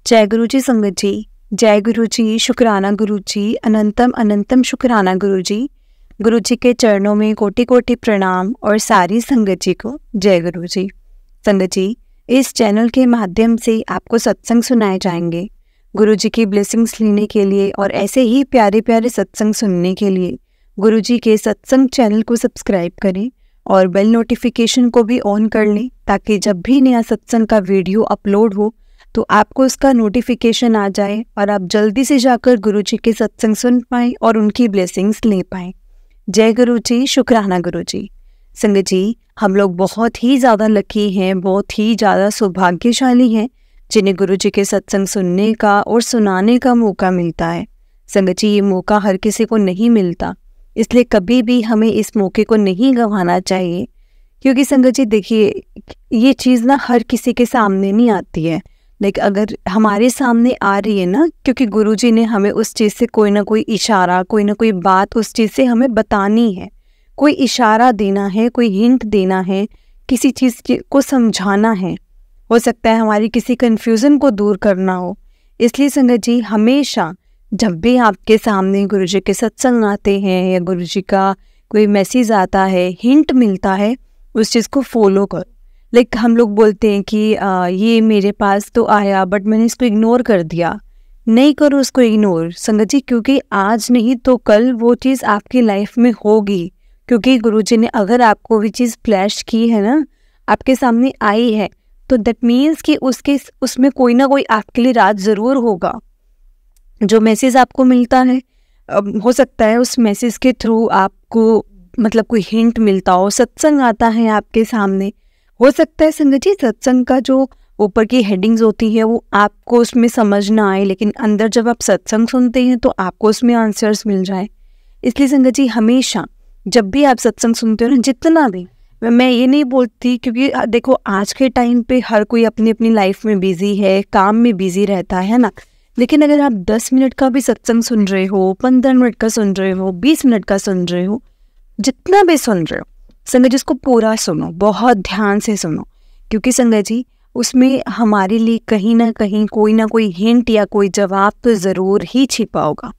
जय गुरु जी संगत जी, जय गुरु जी, शुक्राना गुरु जी, अनंतम अनंतम शुक्राना गुरु जी। गुरु जी के चरणों में कोटि कोटि प्रणाम और सारी संगत जी को जय गुरु जी। संगत जी, इस चैनल के माध्यम से आपको सत्संग सुनाए जाएंगे। गुरु जी की ब्लेसिंग्स लेने के लिए और ऐसे ही प्यारे प्यारे सत्संग सुनने के लिए गुरु जी के सत्संग चैनल को सब्सक्राइब करें और बेल नोटिफिकेशन को भी ऑन कर लें, ताकि जब भी नया सत्संग का वीडियो अपलोड हो तो आपको उसका नोटिफिकेशन आ जाए और आप जल्दी से जाकर गुरु जी के सत्संग सुन पाएं और उनकी ब्लेसिंग्स ले पाएं। जय गुरु जी, शुक्राना गुरु जी। संगत जी, हम लोग बहुत ही ज़्यादा लकी हैं, बहुत ही ज़्यादा सौभाग्यशाली हैं जिन्हें गुरु जी के सत्संग सुनने का और सुनाने का मौका मिलता है। संगत जी, ये मौका हर किसी को नहीं मिलता, इसलिए कभी भी हमें इस मौके को नहीं गंवाना चाहिए। क्योंकि संगत जी देखिए, ये चीज़ ना हर किसी के सामने नहीं आती है, लेकिन अगर हमारे सामने आ रही है ना, क्योंकि गुरुजी ने हमें उस चीज़ से कोई ना कोई इशारा, कोई ना कोई बात उस चीज़ से हमें बतानी है, कोई इशारा देना है, कोई हिंट देना है, किसी चीज़ को समझाना है, हो सकता है हमारी किसी कन्फ्यूज़न को दूर करना हो। इसलिए संगत जी, हमेशा जब भी आपके सामने गुरुजी के सत्संग आते हैं या गुरुजी का कोई मैसेज आता है, हिंट मिलता है, उस चीज़ को फॉलो करो। लाइक हम लोग बोलते हैं कि ये मेरे पास तो आया बट मैंने इसको इग्नोर कर दिया। नहीं करो उसको इग्नोर संगत जी, क्योंकि आज नहीं तो कल वो चीज़ आपकी लाइफ में होगी। क्योंकि गुरुजी ने अगर आपको भी चीज़ फ्लैश की है ना, आपके सामने आई है, तो दैट मीन्स कि उसमें कोई ना कोई आपके लिए राज ज़रूर होगा। जो मैसेज आपको मिलता है, हो सकता है उस मैसेज के थ्रू आपको मतलब कोई हिंट मिलता हो, सत्संग आता है आपके सामने। हो सकता है संगत जी, सत्संग का जो ऊपर की हेडिंग्स होती है वो आपको उसमें समझ ना आए, लेकिन अंदर जब आप सत्संग सुनते हैं तो आपको उसमें आंसर्स मिल जाए। इसलिए संगत जी, हमेशा जब भी आप सत्संग सुनते हो ना, जितना भी, मैं ये नहीं बोलती, क्योंकि देखो आज के टाइम पे हर कोई अपनी अपनी लाइफ में बिजी है, काम में बिजी रहता है ना। लेकिन अगर आप 10 मिनट का भी सत्संग सुन रहे हो, 15 मिनट का सुन रहे हो, 20 मिनट का सुन रहे हो, जितना भी सुन रहे हो संगत जी, उसको पूरा सुनो, बहुत ध्यान से सुनो। क्योंकि संगत जी, उसमें हमारे लिए कहीं ना कहीं कोई ना कोई हिंट या कोई जवाब तो ज़रूर ही छिपा होगा।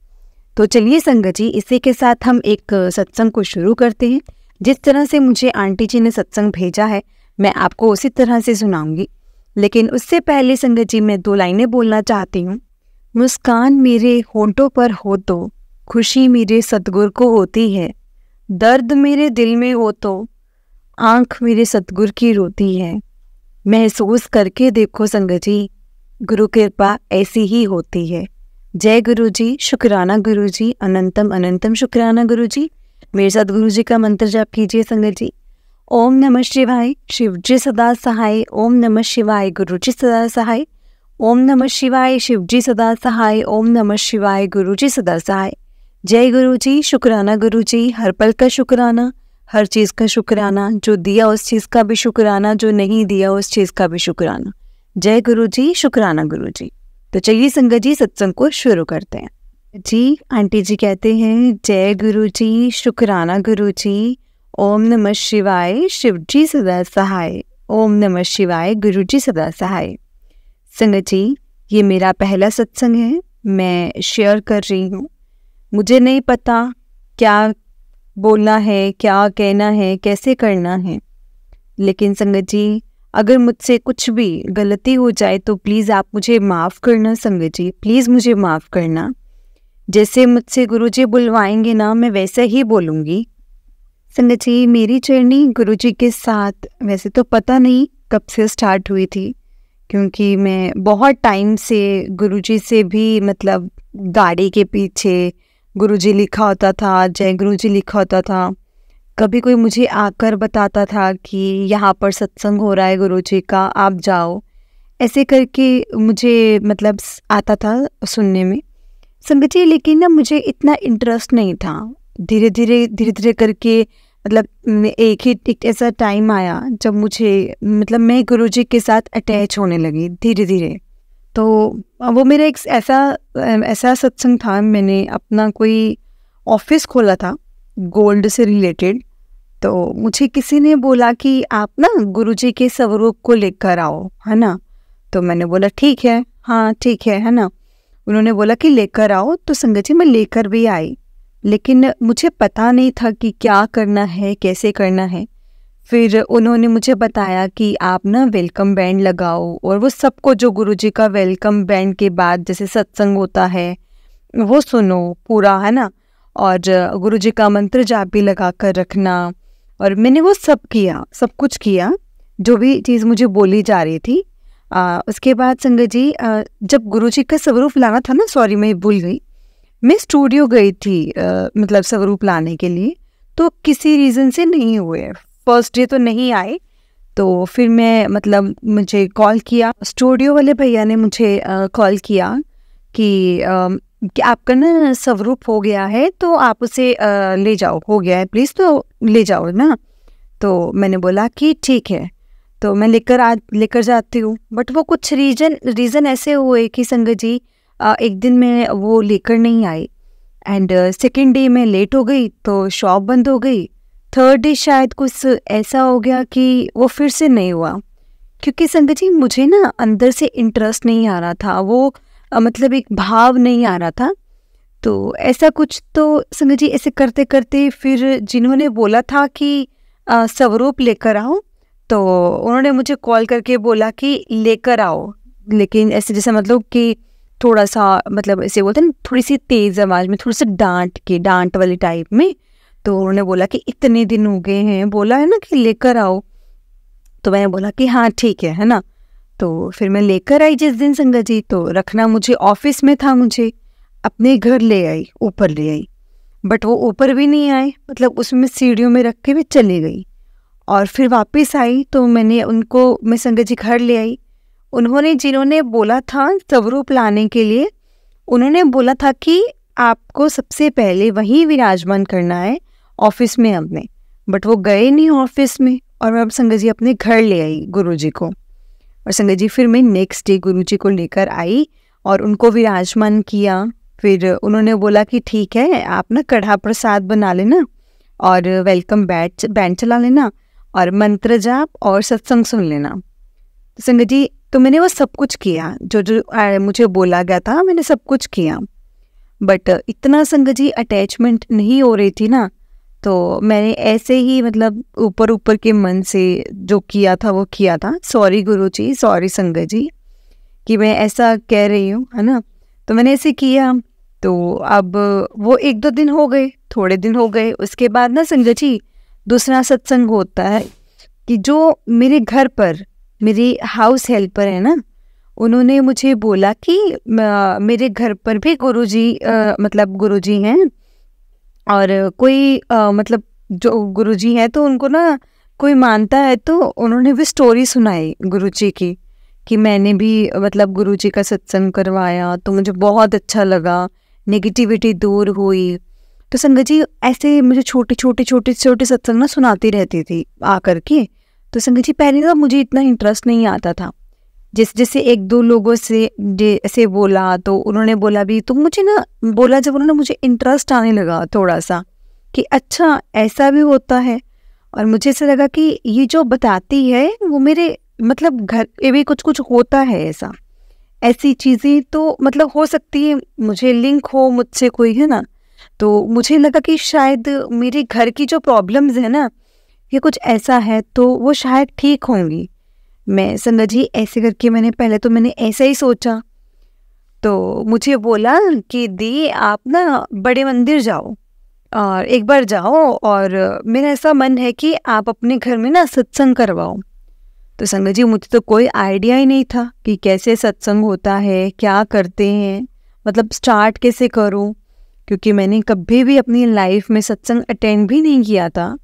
तो चलिए संगत जी, इसी के साथ हम एक सत्संग को शुरू करते हैं। जिस तरह से मुझे आंटी जी ने सत्संग भेजा है, मैं आपको उसी तरह से सुनाऊंगी। लेकिन उससे पहले संगत जी, मैं 2 लाइनें बोलना चाहती हूँ। मुस्कान मेरे होंठों पर हो तो खुशी मेरे सतगुर को होती है, दर्द मेरे दिल में हो तो आंख मेरे सतगुर की रोती है। महसूस करके देखो संगत जी, गुरु कृपा ऐसी ही होती है। जय गुरु जी, शुक्राना गुरु जी, अनंतम अनंतम शुक्राना गुरु जी। मेरे साथ गुरु जी का मंत्र जाप कीजिए संगत जी। ओम नमः शिवाय, शिव जी सदा सहाय। ओम नमः शिवाय, गुरु जी सदा सहाय। ओम नमः शिवाय, शिव जी सदा सहाय। ओम नमः शिवाय, गुरु जी सदा सहाय। जय गुरु जी, शुक्राना गुरु जी। हर पल का शुक्राना, हर चीज़ का शुक्राना, जो दिया उस चीज़ का भी शुक्राना, जो नहीं दिया उस चीज़ का भी शुक्राना। जय गुरु जी, शुक्राना गुरु जी। तो चलिए संगत जी, सत्संग को शुरू करते हैं। जी, आंटी जी कहते हैं, जय गुरु जी, शुक्राना गुरु जी। ओम नमः शिवाय, शिव जी सदा सहाय। ओम नमः शिवाय, गुरु जी सदा सहाय। संगत जी, ये मेरा पहला सत्संग है, मैं शेयर कर रही हूँ। मुझे नहीं पता क्या बोलना है, क्या कहना है, कैसे करना है, लेकिन संगत जी, अगर मुझसे कुछ भी गलती हो जाए तो प्लीज़ आप मुझे माफ़ करना संगत जी, प्लीज़ मुझे माफ़ करना। जैसे मुझसे गुरुजी बुलवाएंगे ना, मैं वैसे ही बोलूँगी। संगत जी, मेरी जर्नी गुरुजी के साथ वैसे तो पता नहीं कब से स्टार्ट हुई थी, क्योंकि मैं बहुत टाइम से गुरुजी से भी मतलब गाड़ी के पीछे गुरुजी लिखा होता था, जय गुरुजी लिखा होता था। कभी कोई मुझे आकर बताता था कि यहाँ पर सत्संग हो रहा है गुरुजी का, आप जाओ। ऐसे करके मुझे मतलब आता था सुनने में संगत जी, लेकिन ना मुझे इतना इंटरेस्ट नहीं था। धीरे धीरे करके मतलब एक ऐसा टाइम आया जब मुझे मतलब मैं गुरुजी के साथ अटैच होने लगी धीरे धीरे। तो वो मेरा एक ऐसा सत्संग था, मैंने अपना कोई ऑफिस खोला था गोल्ड से रिलेटेड। तो मुझे किसी ने बोला कि आप ना गुरुजी के स्वरूप को लेकर आओ, है ना। तो मैंने बोला ठीक है, हाँ ठीक है ना। उन्होंने बोला कि लेकर आओ, तो संगत जी मैं लेकर भी आई, लेकिन मुझे पता नहीं था कि क्या करना है, कैसे करना है। फिर उन्होंने मुझे बताया कि आप ना वेलकम बैंड लगाओ, और वो सबको, जो गुरुजी का वेलकम बैंड के बाद जैसे सत्संग होता है वो सुनो पूरा, है ना। और गुरुजी का मंत्र जाप भी लगा कर रखना। और मैंने वो सब किया, सब कुछ किया, जो भी चीज़ मुझे बोली जा रही थी। उसके बाद संगत जी जब गुरुजी का स्वरूप लाना था ना, सॉरी मैं भूल गई, मैं स्टूडियो गई थी मतलब स्वरूप लाने के लिए, तो किसी रीज़न से नहीं हुए, फर्स्ट डे तो नहीं आए। तो फिर मैं मतलब मुझे कॉल किया, स्टूडियो वाले भैया ने मुझे कॉल किया कि आपका ना स्वरूप हो गया है, तो आप उसे ले जाओ, हो गया है प्लीज़ तो ले जाओ ना। तो मैंने बोला कि ठीक है, तो मैं लेकर जाती हूँ। बट वो कुछ रीज़न ऐसे हुए कि संगत जी एक दिन मैं वो लेकर नहीं आई, एंड सेकेंड डे मैं लेट हो गई तो शॉप बंद हो गई। थर्ड डे शायद कुछ ऐसा हो गया कि वो फिर से नहीं हुआ, क्योंकि संगत जी मुझे ना अंदर से इंटरेस्ट नहीं आ रहा था, वो मतलब एक भाव नहीं आ रहा था। तो ऐसा कुछ, तो संगत जी ऐसे करते करते फिर जिन्होंने बोला था कि स्वरूप लेकर आओ, तो उन्होंने मुझे कॉल करके बोला कि लेकर आओ, लेकिन ऐसे जैसे मतलब कि थोड़ा सा, मतलब ऐसे बोलते हैं ना, थोड़ी सी तेज़ आवाज़ में, थोड़ी सी डांट वाली टाइप में। तो उन्होंने बोला कि इतने दिन हो गए हैं, बोला है ना कि लेकर आओ। तो मैंने बोला कि हाँ ठीक है ना। तो फिर मैं लेकर आई जिस दिन संगत जी, तो रखना मुझे ऑफिस में था, मुझे अपने घर ले आई, ऊपर ले आई, बट वो ऊपर भी नहीं आए, मतलब उसमें सीढ़ियों में रख के भी चली गई। और फिर वापस आई तो मैं संगत जी घर ले आई। जिन्होंने बोला था स्वरूप लाने के लिए, उन्होंने बोला था कि आपको सबसे पहले वहीं विराजमान करना है ऑफिस में अपने, बट वो गए नहीं ऑफिस में, और मैं अब संगत जी अपने घर ले आई गुरुजी को। और संगत जी फिर मैं नेक्स्ट डे गुरुजी को लेकर आई और उनको विराजमान किया। फिर उन्होंने बोला कि ठीक है, आप ना कढ़ा प्रसाद बना लेना और वेलकम बैंड चला लेना और मंत्र जाप और सत्संग सुन लेना। तो संगत जी, तो मैंने वो सब कुछ किया, जो मुझे बोला गया था, मैंने सब कुछ किया। बट इतना संगत जी अटैचमेंट नहीं हो रही थी ना, तो मैंने ऐसे ही मतलब ऊपर के मन से जो किया था वो किया था। सॉरी गुरुजी, सॉरी संगत जी कि मैं ऐसा कह रही हूँ, है ना। तो मैंने ऐसे किया। तो अब वो 1-2 दिन हो गए, थोड़े दिन हो गए, उसके बाद ना संगत जी दूसरा सत्संग होता है कि जो मेरे घर पर मेरी हाउस हेल्पर है ना, उन्होंने मुझे बोला कि मेरे घर पर भी गुरुजी मतलब गुरुजी हैं, और कोई मतलब जो गुरुजी हैं तो उनको ना कोई मानता है, तो उन्होंने भी स्टोरी सुनाई गुरुजी की कि मैंने भी मतलब गुरुजी का सत्संग करवाया तो मुझे बहुत अच्छा लगा, नेगेटिविटी दूर हुई। तो संगत जी ऐसे मुझे छोटे सत्संग ना सुनाती रहती थी आकर के। तो संगत जी पहले ना मुझे इतना इंटरेस्ट नहीं आता था, जैसे 1-2 लोगों से ऐसे बोला, तो उन्होंने बोला भी, तो मुझे ना बोला, जब उन्होंने मुझे इंटरेस्ट आने लगा थोड़ा सा कि अच्छा ऐसा भी होता है। और मुझे ऐसा लगा कि ये जो बताती है वो मेरे मतलब घर पे भी कुछ होता है, ऐसी चीज़ें तो मतलब हो सकती है, मुझे लिंक हो मुझसे कोई, है ना। तो मुझे लगा कि शायद मेरे घर की जो प्रॉब्लम्स है ना, ये कुछ ऐसा है तो वो शायद ठीक होंगी। मैं संगत जी ऐसे करके मैंने ऐसा ही सोचा। तो मुझे बोला कि दी आप ना बड़े मंदिर जाओ और एक बार जाओ, और मेरा ऐसा मन है कि आप अपने घर में ना सत्संग करवाओ। तो संगत जी मुझे तो कोई आइडिया ही नहीं था कि कैसे सत्संग होता है, क्या करते हैं, मतलब स्टार्ट कैसे करूं, क्योंकि मैंने कभी भी अपनी लाइफ में सत्संग अटेंड भी नहीं किया था।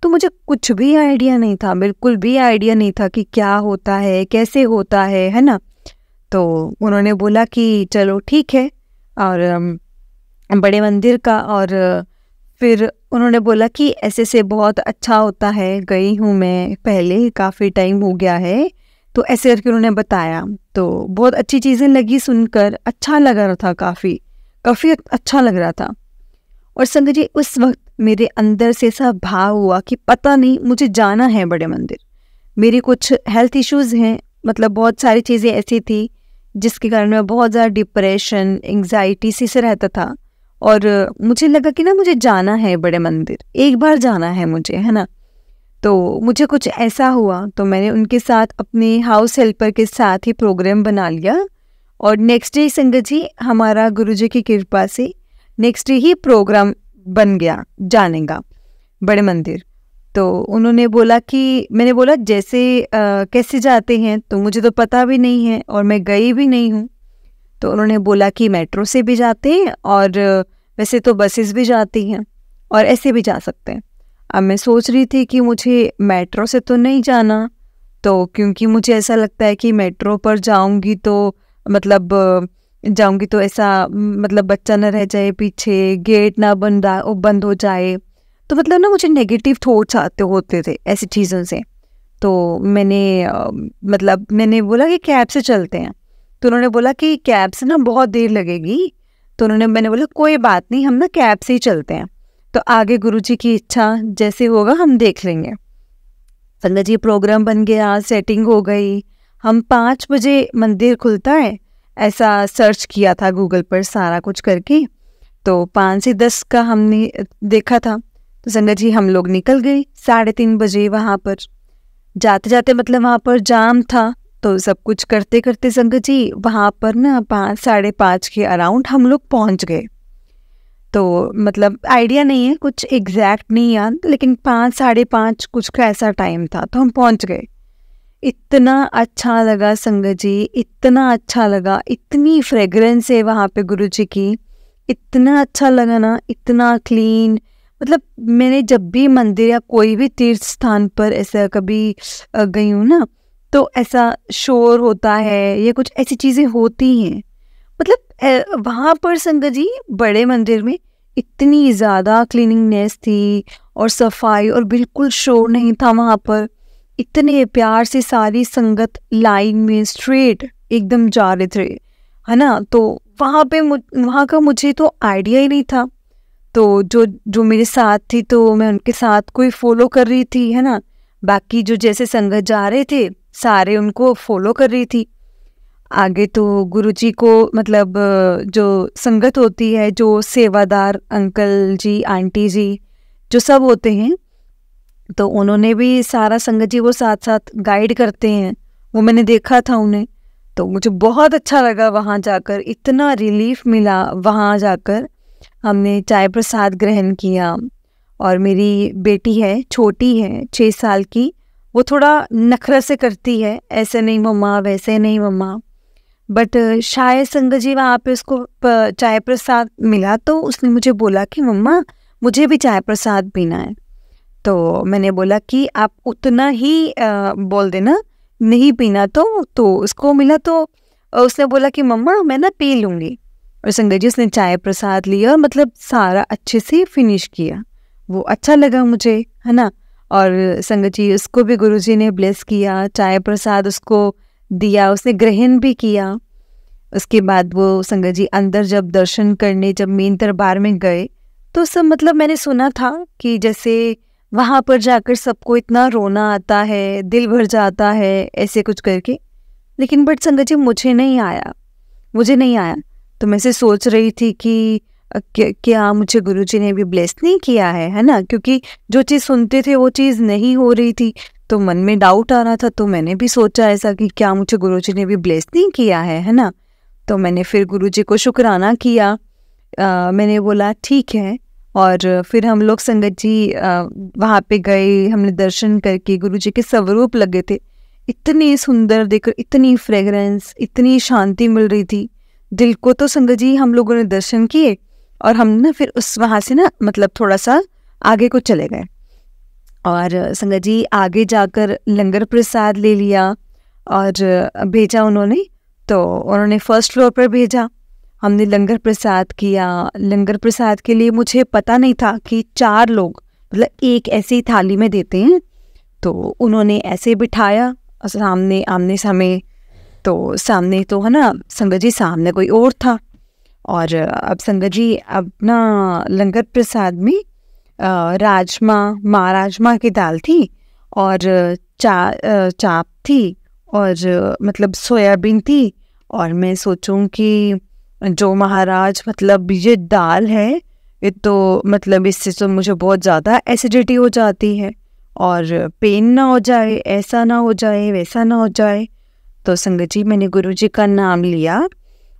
तो मुझे कुछ भी आइडिया नहीं था, बिल्कुल भी आइडिया नहीं था कि क्या होता है, कैसे होता है ना। तो उन्होंने बोला कि चलो ठीक है, और बड़े मंदिर का, और फिर उन्होंने बोला कि ऐसे से बहुत अच्छा होता है, गई हूँ मैं पहले, काफ़ी टाइम हो गया है। तो ऐसे करके उन्होंने बताया, तो बहुत अच्छी चीज़ें लगी सुनकर, अच्छा लग रहा था, काफ़ी अच्छा लग रहा था। और संगत जी उस वक्त मेरे अंदर से ऐसा भाव हुआ कि पता नहीं, मुझे जाना है बड़े मंदिर। मेरी कुछ हेल्थ इश्यूज़ हैं, मतलब बहुत सारी चीज़ें ऐसी थी जिसके कारण मैं बहुत ज़्यादा डिप्रेशन, एंग्जाइटी से रहता था। और मुझे लगा कि ना मुझे जाना है बड़े मंदिर, एक बार जाना है मुझे, है ना। तो मुझे कुछ ऐसा हुआ तो मैंने उनके साथ अपने हाउस हेल्पर के साथ ही प्रोग्राम बना लिया। और नेक्स्ट डे संगत जी हमारा गुरुजी की कृपा से नेक्स्ट डे ही प्रोग्राम बन गया जाने का बड़े मंदिर। तो उन्होंने बोला कि, मैंने बोला जैसे कैसे जाते हैं, तो मुझे तो पता भी नहीं है और मैं गई भी नहीं हूँ। तो उन्होंने बोला कि मेट्रो से भी जाते हैं और वैसे तो बसेस भी जाती हैं और ऐसे भी जा सकते हैं। अब मैं सोच रही थी कि मुझे मेट्रो से तो नहीं जाना, तो क्योंकि मुझे ऐसा लगता है कि मेट्रो पर जाऊंगी तो मतलब जाऊंगी तो ऐसा मतलब बच्चा ना रह जाए पीछे, गेट ना बंद हो जाए, तो मतलब ना मुझे नेगेटिव थॉट्स आते होते थे ऐसी चीज़ों से। तो मैंने बोला कि कैब से चलते हैं। तो उन्होंने बोला कि कैब से ना बहुत देर लगेगी। तो मैंने बोला कोई बात नहीं, हम ना कैब से ही चलते हैं, तो आगे गुरुजी की इच्छा जैसे होगा हम देख लेंगे। संगत जी प्रोग्राम बन गया, सेटिंग हो गई। हम 5 बजे मंदिर खुलता है ऐसा सर्च किया था गूगल पर सारा कुछ करके, तो 5 से 10 का हमने देखा था। तो संगत जी हम लोग निकल गए 3:30 बजे वहाँ पर। जाते जाते मतलब वहाँ पर जाम था, तो सब कुछ करते करते संगत जी वहाँ पर ना 5 साढ़े 5 के अराउंड हम लोग पहुँच गए। तो मतलब आइडिया नहीं है, कुछ एग्जैक्ट नहीं याद, लेकिन 5 साढ़े 5 कुछ का ऐसा टाइम था, तो हम पहुँच गए। इतना अच्छा लगा संगत जी, इतना अच्छा लगा, इतनी फ्रेग्रेंस है वहाँ पे गुरुजी की, इतना अच्छा लगा ना, इतना क्लीन। मतलब मैंने जब भी मंदिर या कोई भी तीर्थ स्थान पर ऐसा कभी गई हूँ ना, तो ऐसा शोर होता है या कुछ ऐसी चीज़ें होती हैं। मतलब वहाँ पर संगत जी बड़े मंदिर में इतनी ज़्यादा क्लीनिंगनेस थी और सफाई, और बिल्कुल शोर नहीं था वहाँ पर। इतने प्यार से सारी संगत लाइन में स्ट्रेट एकदम जा रहे थे, है ना। तो वहाँ का मुझे तो आइडिया ही नहीं था। तो जो मेरे साथ थी तो मैं उनके साथ कोई फॉलो कर रही थी, है ना। बाकी जो जैसे संगत जा रहे थे सारे उनको फॉलो कर रही थी। आगे तो गुरुजी को मतलब जो संगत होती है, जो सेवादार अंकल जी आंटी जी जो सब होते हैं, तो उन्होंने भी सारा संगत जी वो साथ साथ गाइड करते हैं, वो मैंने देखा था उन्हें। तो मुझे बहुत अच्छा लगा वहाँ जाकर, इतना रिलीफ मिला वहाँ जाकर। हमने चाय प्रसाद ग्रहण किया। और मेरी बेटी है, छोटी है 6 साल की, वो थोड़ा नखरा से करती है, ऐसे नहीं मम्मा वैसे नहीं मम्मा। बट शायद संगत जी वहाँ पे उसको चाय प्रसाद मिला, तो उसने मुझे बोला कि मम्मा मुझे भी चाय प्रसाद पीना है। तो मैंने बोला कि आप उतना ही बोल देना, नहीं पीना तो उसको मिला तो उसने बोला कि मम्मा मैं ना पी लूँगी। और संगत जी उसने चाय प्रसाद लिया, मतलब सारा अच्छे से फिनिश किया। वो अच्छा लगा मुझे, है ना। और संगत जी उसको भी गुरुजी ने ब्लेस किया, चाय प्रसाद उसको दिया, उसने ग्रहण भी किया। उसके बाद वो संगत जी अंदर जब दर्शन करने, जब मेन दरबार में गए, तो सब मतलब मैंने सुना था कि जैसे वहाँ पर जाकर सबको इतना रोना आता है, दिल भर जाता है, ऐसे कुछ करके। लेकिन बट संगत जी मुझे नहीं आया। तो मैं से सोच रही थी कि क्या मुझे गुरुजी ने भी ब्लेस नहीं किया है ना, क्योंकि जो चीज़ सुनते थे वो चीज़ नहीं हो रही थी, तो मन में डाउट आ रहा था। तो मैंने भी सोचा ऐसा कि क्या मुझे गुरुजी ने भी ब्लेस नहीं किया है ना। तो मैंने फिर गुरुजी को शुक्राना किया। मैंने बोला ठीक है। और फिर हम लोग संगत जी वहाँ पे गए, हमने दर्शन करके गुरुजी के स्वरूप लगे थे, इतनी सुंदर देखकर, इतनी फ्रेगरेंस, इतनी शांति मिल रही थी दिल को। तो संगत जी हम लोगों ने दर्शन किए और हम ना फिर उस वहाँ से ना मतलब थोड़ा सा आगे को चले गए। और संगत जी आगे जाकर लंगर प्रसाद ले लिया और भेजा उन्होंने। तो उन्होंने फर्स्ट फ्लोर पर भेजा, हमने लंगर प्रसाद किया। लंगर प्रसाद के लिए मुझे पता नहीं था कि 4 लोग मतलब एक ऐसी थाली में देते हैं। तो उन्होंने ऐसे बिठाया सामने आमने सामने, तो सामने तो है ना संगत जी, सामने कोई और था। और अब संगत जी अपना लंगर प्रसाद में राजमा की दाल थी और चाप थी और मतलब सोयाबीन थी और मैं सोचूं कि जो महाराज मतलब ये दाल है, ये तो मतलब इससे तो मुझे बहुत ज़्यादा एसिडिटी हो जाती है और पेन ना हो जाए, ऐसा ना हो जाए, वैसा ना हो जाए। तो संगत जी मैंने गुरुजी का नाम लिया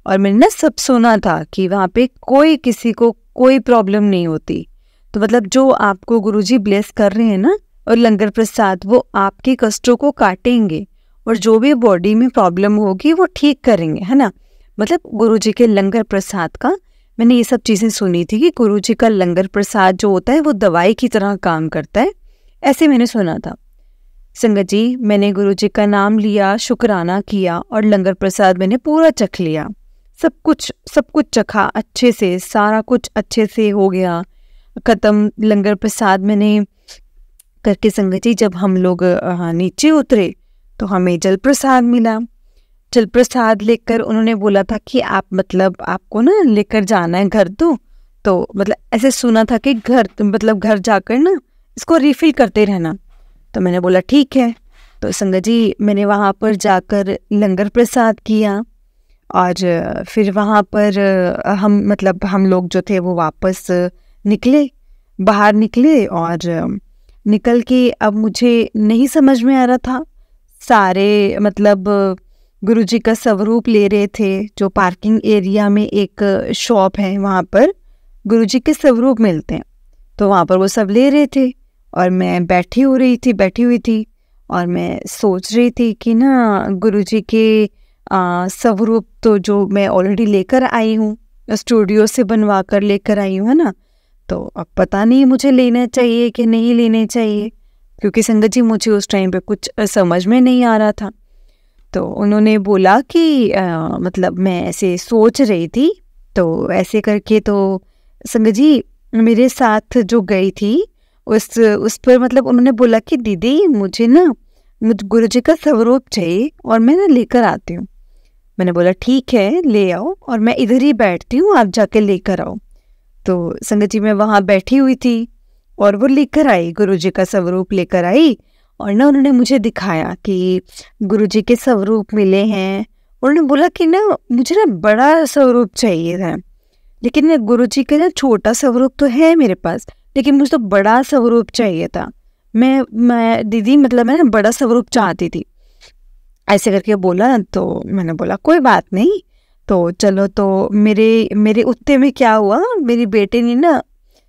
और मैंने ना सब सुना था कि वहाँ पे कोई किसी को कोई प्रॉब्लम नहीं होती। तो मतलब जो आपको गुरुजी ब्लेस कर रहे हैं ना और लंगर प्रसाद, वो आपके कष्टों को काटेंगे और जो भी बॉडी में प्रॉब्लम होगी वो ठीक करेंगे, है ना। मतलब गुरुजी के लंगर प्रसाद का मैंने ये सब चीज़ें सुनी थी कि गुरुजी का लंगर प्रसाद जो होता है वो दवाई की तरह काम करता है, ऐसे मैंने सुना था। संगत जी मैंने गुरुजी का नाम लिया, शुक्राना किया और लंगर प्रसाद मैंने पूरा चख लिया। सब कुछ चखा अच्छे से, सारा कुछ अच्छे से हो गया ख़त्म। लंगर प्रसाद मैंने करके संगत जी जब हम लोग नीचे उतरे तो हमें जल प्रसाद मिला। जल प्रसाद लेकर उन्होंने बोला था कि आप मतलब आपको ना लेकर जाना है घर, तो मतलब ऐसे सुना था कि घर मतलब घर जाकर ना इसको रिफ़िल करते रहना। तो मैंने बोला ठीक है। तो संगत जी मैंने वहाँ पर जाकर लंगर प्रसाद किया और फिर वहाँ पर हम लोग जो थे वो वापस बाहर निकले और निकल के अब मुझे नहीं समझ में आ रहा था। सारे मतलब गुरुजी का स्वरूप ले रहे थे। जो पार्किंग एरिया में एक शॉप है वहाँ पर गुरुजी के स्वरूप मिलते हैं, तो वहाँ पर वो सब ले रहे थे और मैं बैठी हुई थी और मैं सोच रही थी कि ना गुरुजी के स्वरूप तो जो मैं ऑलरेडी लेकर आई हूँ, स्टूडियो से बनवा कर लेकर आई हूँ, है ना। तो अब पता नहीं मुझे लेना चाहिए कि नहीं लेने चाहिए, क्योंकि संगत जी मुझे उस टाइम पे कुछ समझ में नहीं आ रहा था। तो उन्होंने बोला कि मतलब मैं ऐसे सोच रही थी, तो ऐसे करके तो संगत जी मेरे साथ जो गई थी उस पर मतलब उन्होंने बोला कि दीदी मुझे गुरुजी का स्वरूप चाहिए और मैं ना लेकर आती हूँ। मैंने बोला ठीक है ले आओ और मैं इधर ही बैठती हूँ, आप जाके लेकर आओ। तो संगत जी मैं वहाँ बैठी हुई थी और वो लेकर आई, गुरुजी का स्वरूप लेकर आई और ना उन्होंने मुझे दिखाया कि गुरुजी के स्वरूप मिले हैं। उन्होंने बोला कि ना मुझे ना बड़ा स्वरूप चाहिए था, लेकिन गुरुजी का ना छोटा स्वरूप तो है मेरे पास, लेकिन मुझे तो बड़ा स्वरूप चाहिए था। मैं दीदी मतलब मैं ना बड़ा स्वरूप चाहती थी, ऐसे करके बोला। तो मैंने बोला कोई बात नहीं, तो चलो। तो मेरे उत्ते में क्या हुआ, मेरी बेटे ने ना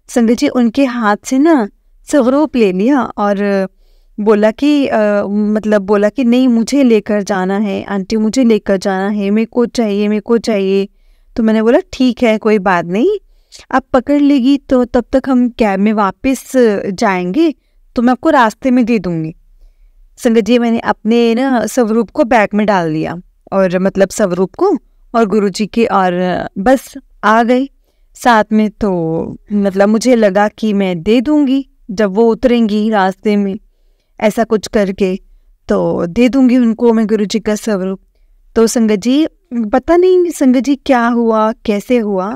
संगत जी उनके हाथ से ना स्वरूप ले लिया और बोला कि नहीं मुझे लेकर जाना है आंटी, मुझे लेकर जाना है, मेरे को चाहिए। तो मैंने बोला ठीक है कोई बात नहीं, आप पकड़ लेगी तो तब तक हम कैब में वापस जाएंगे, तो मैं आपको रास्ते में दे दूँगी। संगत जी मैंने अपने ना स्वरूप को बैग में डाल दिया और मतलब स्वरूप को और गुरुजी के, और बस आ गई साथ में। तो मतलब मुझे लगा कि मैं दे दूँगी जब वो उतरेंगी रास्ते में, ऐसा कुछ करके तो दे दूँगी उनको मैं गुरुजी का स्वरूप। तो संगत जी पता नहीं संगत जी क्या हुआ कैसे हुआ,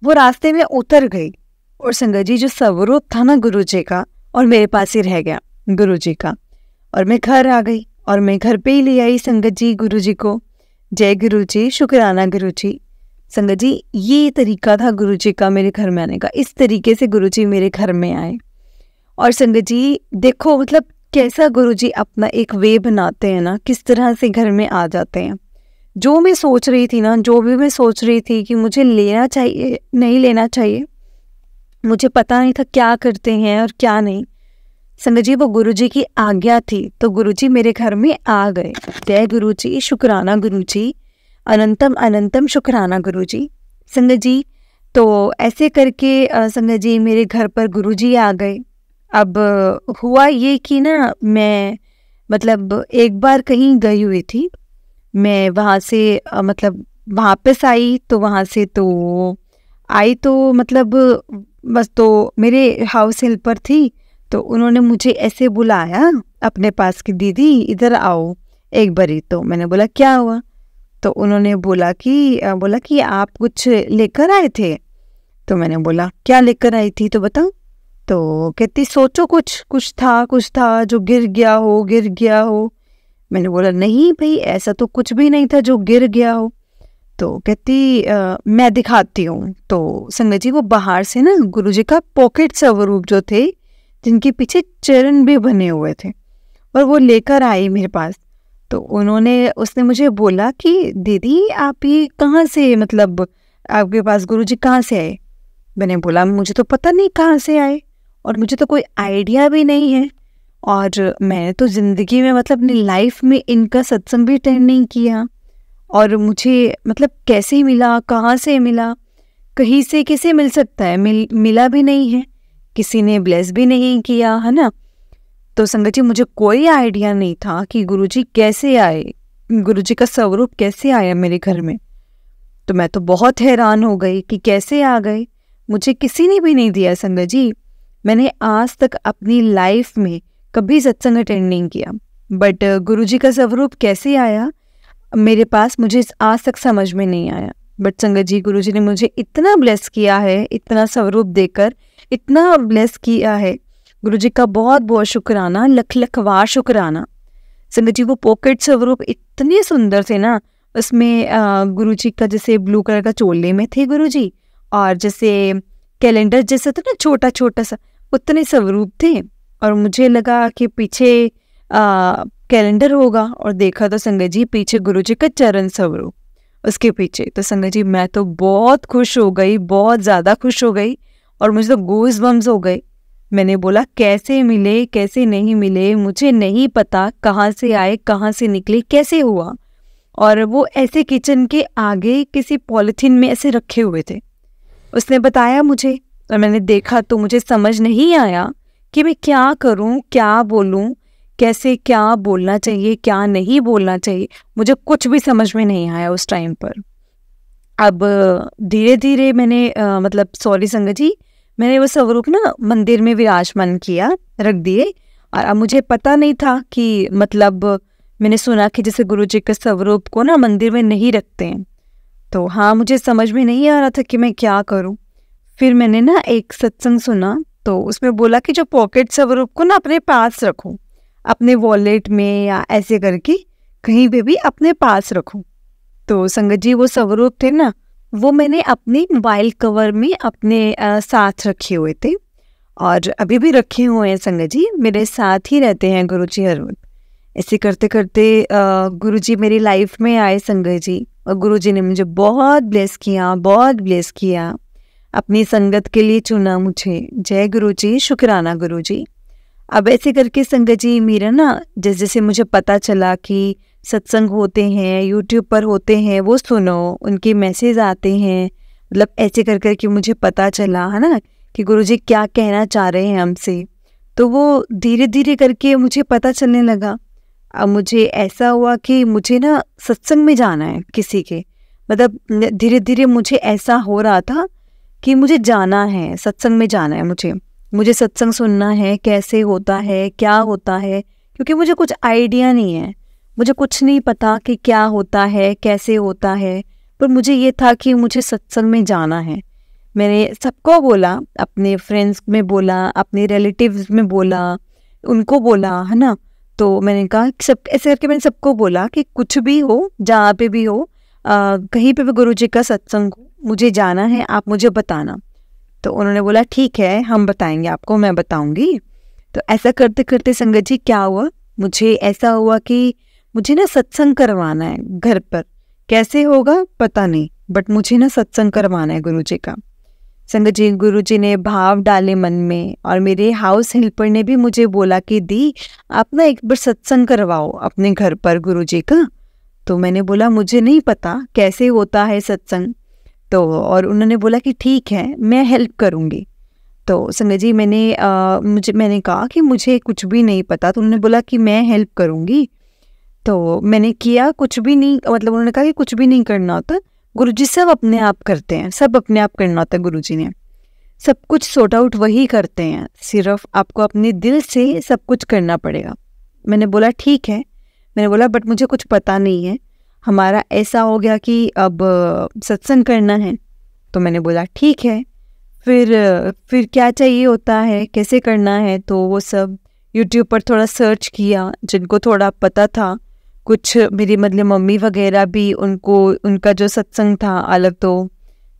वो रास्ते में उतर गई और संगत जी जो स्वरूप था ना गुरुजी का और मेरे पास ही रह गया गुरुजी का। और मैं घर आ गई और मैं घर पे ही ले आई संगत जी गुरुजी को। जय गुरुजी, शुक्राना गुरुजी। संगत जी ये तरीका था गुरुजी का मेरे घर में आने का, इस तरीके से गुरुजी मेरे घर में आए। और संगत जी देखो मतलब कैसा गुरुजी अपना एक वे बनाते हैं ना, किस तरह से घर में आ जाते हैं। जो मैं सोच रही थी ना, जो भी मैं सोच रही थी कि मुझे लेना चाहिए नहीं लेना चाहिए, मुझे पता नहीं था क्या करते हैं और क्या नहीं। संगत जी वो गुरुजी की आज्ञा थी तो गुरुजी मेरे घर में आ गए। जय गुरुजी, शुक्राना गुरुजी, अनंतम अनंतम शुक्राना गुरुजी। संगत जी तो ऐसे करके संगत जी मेरे घर पर गुरुजी आ गए। अब हुआ ये कि ना मैं मतलब एक बार कहीं गई हुई थी, मैं वहाँ से मतलब वापस आई, तो वहाँ से तो आई तो मतलब बस तो मेरे हाउस हेल्पर थी, तो उन्होंने मुझे ऐसे बुलाया अपने पास कि दीदी इधर आओ एक बारी। तो मैंने बोला क्या हुआ, तो उन्होंने बोला कि आप कुछ लेकर आए थे। तो मैंने बोला क्या लेकर आई थी तो बताओ। तो कहती सोचो कुछ था जो गिर गया हो। मैंने बोला नहीं भाई ऐसा तो कुछ भी नहीं था जो गिर गया हो। तो कहती मैं दिखाती हूँ। तो संगत जी वो बाहर से ना गुरुजी का पॉकेट स्वरूप जो थे, जिनके पीछे चरण भी बने हुए थे, और वो लेकर आई मेरे पास। तो उसने मुझे बोला कि दीदी आप ये कहाँ से, मतलब आपके पास गुरुजी कहाँ से आए? मैंने बोला मुझे तो पता नहीं कहाँ से आए, और मुझे तो कोई आइडिया भी नहीं है, और मैंने तो ज़िंदगी में मतलब अपनी लाइफ में इनका सत्संग भी अटेंड नहीं किया, और मुझे मतलब कैसे मिला, कहाँ से मिला, कहीं से किसे मिल सकता है, मिला भी नहीं है, किसी ने ब्लेस भी नहीं किया, है ना। तो संगत जी मुझे कोई आइडिया नहीं था कि गुरुजी कैसे आए, गुरुजी का स्वरूप कैसे आया मेरे घर में। तो मैं तो बहुत हैरान हो गई कि कैसे आ गए, मुझे किसी ने भी नहीं दिया। संगत जी मैंने आज तक अपनी लाइफ में कभी सत्संग अटेंड नहीं किया, बट गुरुजी का स्वरूप कैसे आया मेरे पास मुझे आज तक समझ में नहीं आया। बट संगत जी गुरुजी ने मुझे इतना ब्लेस किया है, इतना स्वरूप देकर इतना ब्लेस किया है, गुरुजी का बहुत बहुत शुक्राना, लख लख बार शुक्राना। संगत जी वो पॉकेट स्वरूप इतने सुंदर थे ना, उसमें गुरुजी का जैसे ब्लू कलर का चोले में थे गुरुजी, और जैसे कैलेंडर जैसा था ना छोटा छोटा सा, उतने स्वरूप थे। और मुझे लगा कि पीछे कैलेंडर होगा, और देखा तो संगत जी पीछे गुरुजी का चरण स्वरूप उसके पीछे। तो संगत जी मैं तो बहुत खुश हो गई, बहुत ज़्यादा खुश हो गई, और मुझे तो गूज़ बम्स हो गए। मैंने बोला कैसे मिले, कैसे नहीं मिले, मुझे नहीं पता, कहाँ से आए, कहाँ से निकले, कैसे हुआ। और वो ऐसे किचन के आगे किसी पॉलिथीन में ऐसे रखे हुए थे, उसने बताया मुझे, और मैंने देखा तो मुझे समझ नहीं आया कि मैं क्या करूं, क्या बोलूं, कैसे क्या बोलना चाहिए, क्या नहीं बोलना चाहिए, मुझे कुछ भी समझ में नहीं आया उस टाइम पर। अब धीरे धीरे मैंने मतलब सॉरी संगत जी, मैंने वो स्वरूप ना मंदिर में विराजमान किया, रख दिए। और अब मुझे पता नहीं था कि मतलब मैंने सुना कि जैसे गुरुजी के स्वरूप को ना मंदिर में नहीं रखते हैं, तो हाँ मुझे समझ में नहीं आ रहा था कि मैं क्या करूं। फिर मैंने ना एक सत्संग सुना, तो उसमें बोला कि जो पॉकेट स्वरूप को ना अपने पास रखो, अपने वॉलेट में या ऐसे करके कहीं पे भी अपने पास रखो। तो संगत जी वो स्वरूप थे ना, वो मैंने अपने मोबाइल कवर में अपने साथ रखे हुए थे, और अभी भी रखे हुए हैं। संगत जी मेरे साथ ही रहते हैं गुरुजी हर वक्त। ऐसे करते करते गुरुजी मेरी लाइफ में आए संगत जी, और गुरुजी ने मुझे बहुत ब्लेस किया, बहुत ब्लेस किया, अपनी संगत के लिए चुना मुझे। जय गुरुजी, शुक्राना गुरुजी। अब ऐसे करके संगत जी मेरा ना जैसे जैसे मुझे पता चला कि सत्संग होते हैं, यूट्यूब पर होते हैं, वो सुनो, उनके मैसेज आते हैं, मतलब ऐसे कर कर के मुझे पता चला है ना कि गुरुजी क्या कहना चाह रहे हैं हमसे। तो वो धीरे धीरे करके मुझे पता चलने लगा। अब मुझे ऐसा हुआ कि मुझे ना सत्संग में जाना है किसी के, मतलब धीरे धीरे मुझे ऐसा हो रहा था कि मुझे जाना है, सत्संग में जाना है, मुझे सत्संग सुनना है, कैसे होता है, क्या होता है, क्योंकि मुझे कुछ आइडिया नहीं है, मुझे कुछ नहीं पता कि क्या होता है, कैसे होता है, पर मुझे ये था कि मुझे सत्संग में जाना है। मैंने सबको बोला, अपने फ्रेंड्स में बोला, अपने रिलेटिव्स में बोला, उनको बोला, है ना। तो मैंने कहा सब ऐसे करके मैंने सबको बोला कि कुछ भी हो, जहाँ पे भी हो, कहीं पे भी गुरुजी का सत्संग हो, मुझे जाना है, आप मुझे बताना। तो उन्होंने बोला ठीक है हम बताएंगे आपको, मैं बताऊंगी। तो ऐसा करते करते संगत जी क्या हुआ, मुझे ऐसा हुआ कि मुझे ना सत्संग करवाना है घर पर, कैसे होगा पता नहीं, बट मुझे ना सत्संग करवाना है गुरुजी का। संगत जी गुरुजी ने भाव डाले मन में, और मेरे हाउस हेल्पर ने भी मुझे बोला कि दी आप ना एक बार सत्संग करवाओ अपने घर पर गुरुजी का। तो मैंने बोला मुझे नहीं पता कैसे होता है सत्संग, तो और उन्होंने बोला कि ठीक है मैं हेल्प करूँगी। तो संगत जी मैंने कहा कि मुझे कुछ भी नहीं पता, तो उन्होंने बोला कि मैं हेल्प करूँगी। तो मैंने किया, कुछ भी नहीं, मतलब उन्होंने कहा कि कुछ भी नहीं करना होता, गुरुजी सब अपने आप करते हैं, सब अपने आप करना होता है, गुरुजी ने सब कुछ सॉर्ट आउट वही करते हैं, सिर्फ आपको अपने दिल से सब कुछ करना पड़ेगा। मैंने बोला ठीक है, मैंने बोला बट मुझे कुछ पता नहीं है, हमारा ऐसा हो गया कि अब सत्संग करना है। तो मैंने बोला ठीक है, फिर क्या चाहिए होता है, कैसे करना है, तो वो सब यूट्यूब पर थोड़ा सर्च किया, जिनको थोड़ा पता था कुछ मेरी मतलब मम्मी वगैरह भी उनको उनका जो सत्संग था अलग, तो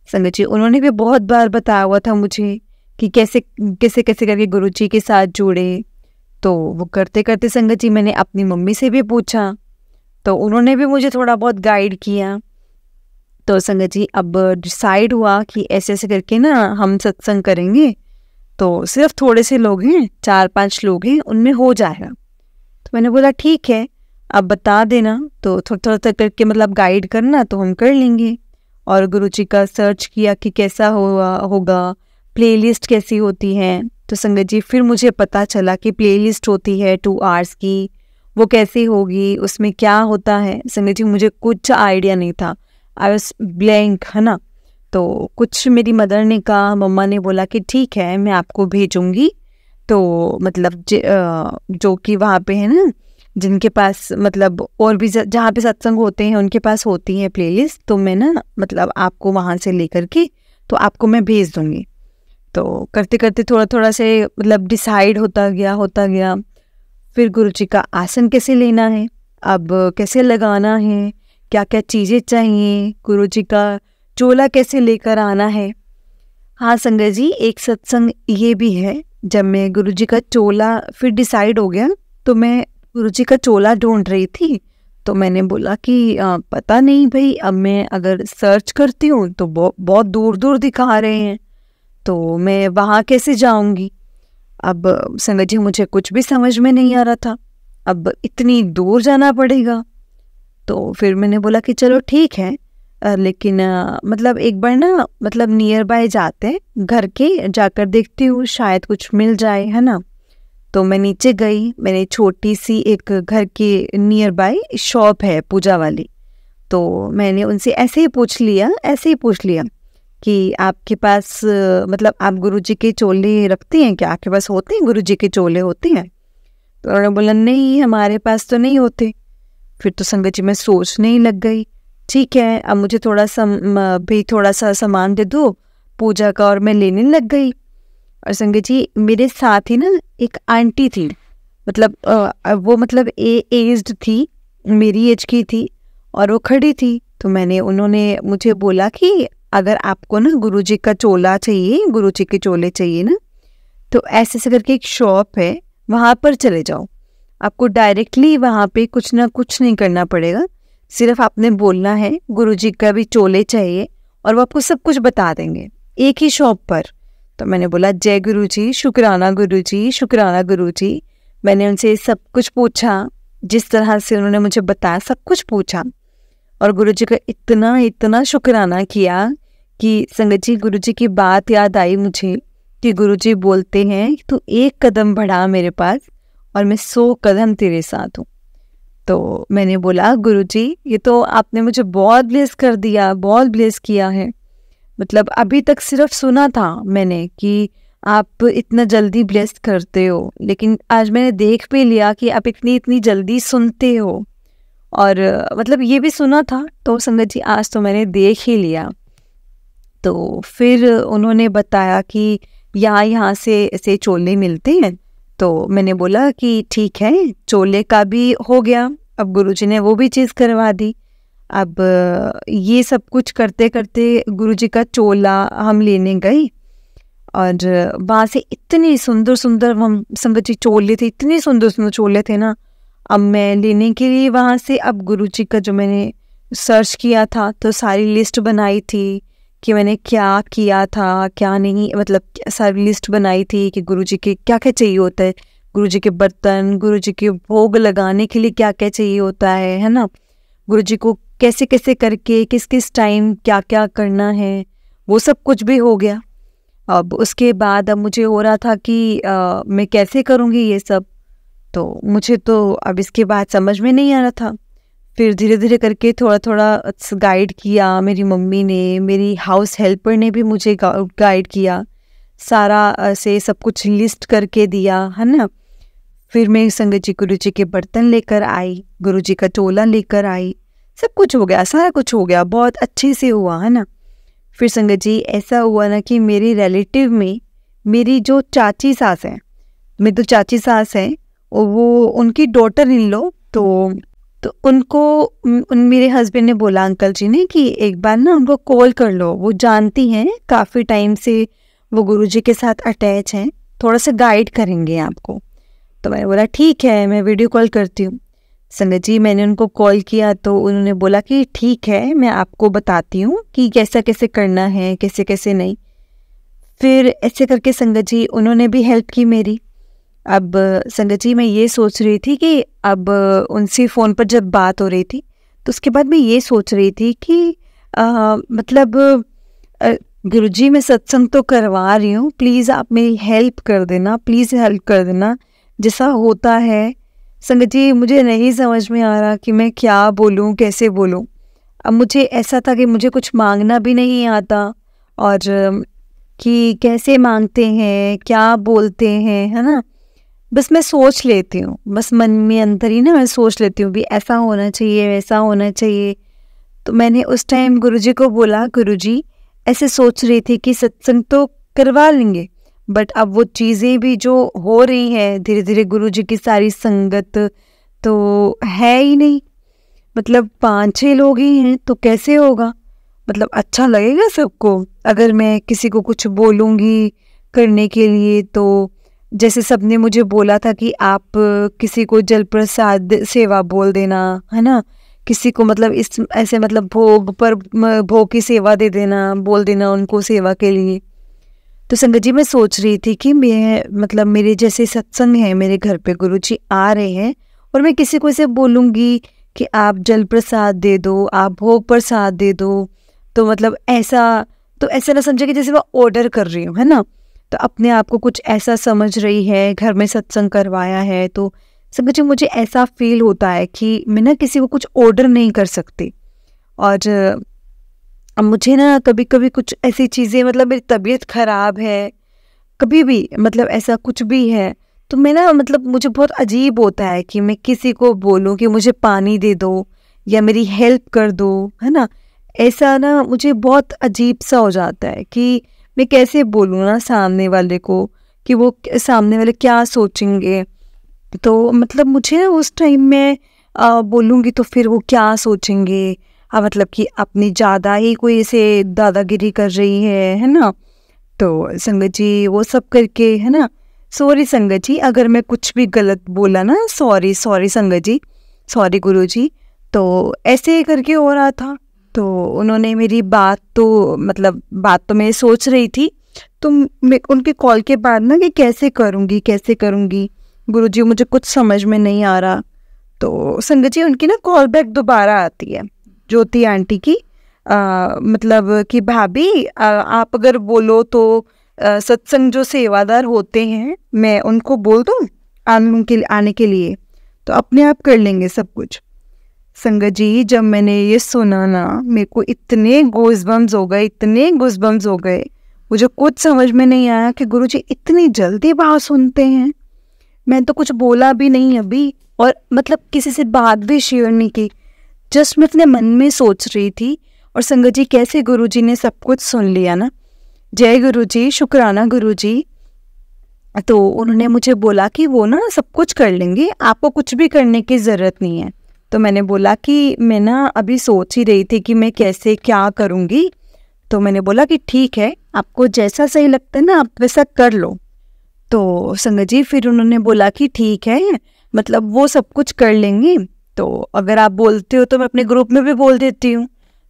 संगत जी उन्होंने भी बहुत बार बताया हुआ था मुझे कि कैसे कैसे कैसे करके गुरु जी के साथ जुड़े। तो वो करते करते संगत जी मैंने अपनी मम्मी से भी पूछा, तो उन्होंने भी मुझे थोड़ा बहुत गाइड किया। तो संगत जी अब डिसाइड हुआ कि ऐसे ऐसे करके ना हम सत्संग करेंगे, तो सिर्फ थोड़े से लोग हैं, 4-5 लोग हैं, उनमें हो जाएगा। तो मैंने बोला ठीक है, अब बता देना, तो थोड़ा थोड़ा करके मतलब गाइड करना तो हम कर लेंगे। और गुरुजी का सर्च किया कि कैसा होगा, प्लेलिस्ट कैसी होती है। तो संगत जी फिर मुझे पता चला कि प्लेलिस्ट होती है 2 आवर्स की, वो कैसी होगी, उसमें क्या होता है। संगत जी मुझे कुछ आइडिया नहीं था, आई वाज ब्लैंक, है ना। तो कुछ मेरी मदर ने कहा, मम्मा ने बोला कि ठीक है मैं आपको भेजूंगी, तो मतलब जो कि वहाँ पे है ना, जिनके पास मतलब और भी जहाँ पे सत्संग होते हैं उनके पास होती है प्लेलिस्ट, तो मैं ना मतलब आपको वहाँ से लेकर के तो आपको मैं भेज दूँगी। तो करते करते थोड़ा थोड़ा से मतलब डिसाइड होता गया। फिर गुरुजी का आसन कैसे लेना है, अब कैसे लगाना है, क्या क्या चीज़ें चाहिए, गुरुजी का चोला कैसे लेकर आना है। हाँ संगत जी, एक सत्संग ये भी है, जब मैं गुरुजी का चोला फिर डिसाइड हो गया, तो मैं गुरुजी का चोला ढूंढ रही थी। तो मैंने बोला कि पता नहीं भाई, अब मैं अगर सर्च करती हूँ तो बहुत दूर दूर दिखा रहे हैं, तो मैं वहाँ कैसे जाऊँगी। अब संगत जी मुझे कुछ भी समझ में नहीं आ रहा था, अब इतनी दूर जाना पड़ेगा। तो फिर मैंने बोला कि चलो ठीक है, लेकिन मतलब एक बार ना मतलब नियर बाय जाते हैं घर के, जाकर देखती हूँ शायद कुछ मिल जाए, है ना। तो मैं नीचे गई, मैंने छोटी सी एक घर के नियर बाय शॉप है पूजा वाली, तो मैंने उनसे ऐसे ही पूछ लिया कि आपके पास मतलब आप गुरुजी के चोले रखते हैं क्या, आपके पास होते हैं गुरुजी के चोले होते हैं। तो उन्होंने बोला नहीं हमारे पास तो नहीं होते। फिर तो संगत जी मैं सोचने ही लग गई, ठीक है अब मुझे थोड़ा सा सामान दे दो पूजा का, और मैं लेने लग गई। और संगत जी मेरे साथ ही ना एक आंटी थी, मतलब वो मतलब एज्ड थी, मेरी एज की थी, और वो खड़ी थी। तो उन्होंने मुझे बोला कि अगर आपको ना गुरुजी का चोला चाहिए, गुरुजी के चोले चाहिए ना, तो ऐसे ऐसे करके एक शॉप है, वहाँ पर चले जाओ, आपको डायरेक्टली वहाँ पे कुछ ना कुछ नहीं करना पड़ेगा, सिर्फ आपने बोलना है गुरुजी का भी चोले चाहिए, और वो आपको सब कुछ बता देंगे एक ही शॉप पर। तो मैंने बोला जय गुरुजी, शुक्राना गुरुजी, शुक्राना गुरुजी। मैंने उनसे सब कुछ पूछा, जिस तरह से उन्होंने मुझे बताया सब कुछ पूछा, और गुरुजी का इतना इतना शुक्राना किया कि संगत जी गुरुजी की बात याद आई मुझे कि गुरुजी बोलते हैं तू एक कदम बढ़ा मेरे पास और मैं 100 कदम तेरे साथ हूँ। तो मैंने बोला गुरुजी ये तो आपने मुझे बहुत ब्लेस कर दिया, बहुत ब्लेस किया है। मतलब अभी तक सिर्फ सुना था मैंने कि आप इतना जल्दी ब्लेस करते हो, लेकिन आज मैंने देख भी लिया कि आप इतनी जल्दी सुनते हो। और मतलब ये भी सुना था, तो संगत जी आज तो मैंने देख ही लिया। तो फिर उन्होंने बताया कि यहाँ से ऐसे चोले मिलते हैं। तो मैंने बोला कि ठीक है, चोले का भी हो गया, अब गुरुजी ने वो भी चीज़ करवा दी। अब ये सब कुछ करते करते गुरुजी का चोला हम लेने गए, और वहाँ से इतने सुंदर सुंदर हम संगत जी चोले थे, इतने सुंदर सुंदर चोले थे ना। अब मैं लेने के लिए वहाँ से, अब गुरुजी का जो मैंने सर्च किया था तो सारी लिस्ट बनाई थी कि मैंने क्या किया था क्या नहीं, मतलब सारी लिस्ट बनाई थी कि गुरुजी के क्या क्या चाहिए होता है, गुरुजी के बर्तन, गुरुजी के भोग लगाने के लिए क्या क्या चाहिए होता है ना, गुरुजी को कैसे कैसे करके किस किस टाइम क्या क्या करना है, वो सब कुछ भी हो गया। अब उसके बाद अब मुझे हो रहा था कि मैं कैसे करूँगी ये सब, तो मुझे तो अब इसके बाद समझ में नहीं आ रहा था। फिर धीरे धीरे करके थोड़ा थोड़ा गाइड किया मेरी मम्मी ने, मेरी हाउस हेल्पर ने भी मुझे गाइड किया, सारा से सब कुछ लिस्ट करके दिया, है ना। फिर मैं संगत जी गुरुजी के बर्तन लेकर आई, गुरुजी का चोला लेकर आई, सब कुछ हो गया, सारा कुछ हो गया, बहुत अच्छे से हुआ, है ना। फिर संगत जी ऐसा हुआ ना कि मेरी रिलेटिव में मेरी जो चाची सास है, मेरी तो चाची सास है, वो उनकी डॉटर इन लो, तो तो उनको मेरे हस्बैंड ने बोला अंकल जी ने कि एक बार ना उनको कॉल कर लो, वो जानती हैं, काफ़ी टाइम से वो गुरुजी के साथ अटैच हैं, थोड़ा सा गाइड करेंगे आपको। तो मैंने बोला ठीक है, मैं वीडियो कॉल करती हूँ। संगत जी मैंने उनको कॉल किया तो उन्होंने बोला कि ठीक है, मैं आपको बताती हूँ कि कैसा कैसे करना है, कैसे कैसे नहीं। फिर ऐसे करके संगत जी उन्होंने भी हेल्प की मेरी। अब संगत जी मैं ये सोच रही थी कि अब उनसे फ़ोन पर जब बात हो रही थी तो उसके बाद मैं ये सोच रही थी कि मतलब गुरुजी मैं सत्संग तो करवा रही हूँ, प्लीज़ आप मेरी हेल्प कर देना, प्लीज़ हेल्प कर देना। जैसा होता है संगत जी मुझे नहीं समझ में आ रहा कि मैं क्या बोलूँ, कैसे बोलूँ। अब मुझे ऐसा था कि मुझे कुछ मांगना भी नहीं आता और कि कैसे मांगते हैं, क्या बोलते हैं, है ना। बस मैं सोच लेती हूँ, बस मन में अंदर ही ना मैं सोच लेती हूँ भी ऐसा होना चाहिए, वैसा होना चाहिए। तो मैंने उस टाइम गुरुजी को बोला, गुरुजी ऐसे सोच रही थी कि सत्संग तो करवा लेंगे, बट अब वो चीज़ें भी जो हो रही हैं धीरे धीरे, गुरुजी की सारी संगत तो है ही नहीं, मतलब 5-6 लोग ही हैं तो कैसे होगा, मतलब अच्छा लगेगा सबको अगर मैं किसी को कुछ बोलूँगी करने के लिए। तो जैसे सबने मुझे बोला था कि आप किसी को जल प्रसाद सेवा बोल देना, है ना, किसी को मतलब इस ऐसे मतलब भोग पर भोग की सेवा दे देना, बोल देना उनको सेवा के लिए। तो संगत जी मैं सोच रही थी कि मैं मतलब मेरे जैसे सत्संग है मेरे घर पे, गुरुजी आ रहे हैं और मैं किसी को इसे बोलूँगी कि आप जल प्रसाद दे दो, आप भोग प्रसाद दे दो, तो मतलब ऐसा तो ऐसा ना समझे कि जैसे मैं ऑर्डर कर रही हूँ, है ना। तो अपने आप को कुछ ऐसा समझ रही है, घर में सत्संग करवाया है, तो संगत जी मुझे ऐसा फील होता है कि मैं ना किसी को कुछ ऑर्डर नहीं कर सकती। और अब मुझे ना कभी कभी कुछ ऐसी चीज़ें, मतलब मेरी तबीयत ख़राब है, कभी भी मतलब ऐसा कुछ भी है तो मैं ना मतलब मुझे बहुत अजीब होता है कि मैं किसी को बोलूं कि मुझे पानी दे दो या मेरी हेल्प कर दो, है ना। ऐसा ना मुझे बहुत अजीब सा हो जाता है कि मैं कैसे बोलूँ ना सामने वाले को, कि वो सामने वाले क्या सोचेंगे। तो मतलब मुझे ना उस टाइम में बोलूँगी तो फिर वो क्या सोचेंगे, मतलब कि अपनी ज़्यादा ही कोई ऐसे दादागिरी कर रही है ना। तो संगत जी वो सब करके, है ना, सॉरी संगत जी अगर मैं कुछ भी गलत बोला ना, सॉरी सॉरी संगत जी, सॉरी गुरुजी। तो ऐसे करके हो रहा था। तो उन्होंने मेरी बात तो मतलब बात तो मैं सोच रही थी, तो मैं उनके कॉल के बाद ना कि कैसे करूँगी गुरुजी, मुझे कुछ समझ में नहीं आ रहा। तो संगत जी उनकी ना कॉल बैक दोबारा आती है, ज्योति आंटी की, मतलब कि भाभी आप अगर बोलो तो सत्संग जो सेवादार होते हैं मैं उनको बोल दूँ आने के लिए, तो अपने आप कर लेंगे सब कुछ। संगत जी जब मैंने ये सुना ना, मेरे को इतने गूज़बम्स हो गए, मुझे कुछ समझ में नहीं आया कि गुरुजी इतनी जल्दी बात सुनते हैं। मैं तो कुछ बोला भी नहीं अभी, और मतलब किसी से बात भी शेयर नहीं की, जस्ट मैं अपने मन में सोच रही थी। और संगत जी कैसे गुरुजी ने सब कुछ सुन लिया ना। जय गुरुजी, शुक्राना गुरुजी। तो उन्होंने मुझे बोला कि वो ना सब कुछ कर लेंगे, आपको कुछ भी करने की ज़रूरत नहीं है। तो मैंने बोला कि मैं ना अभी सोच ही रही थी कि मैं कैसे क्या करूँगी। तो मैंने बोला कि ठीक है, आपको जैसा सही लगता है ना आप वैसा कर लो। तो संगत जी फिर उन्होंने बोला कि ठीक है, मतलब वो सब कुछ कर लेंगे, तो अगर आप बोलते हो तो मैं अपने ग्रुप में भी बोल देती हूँ,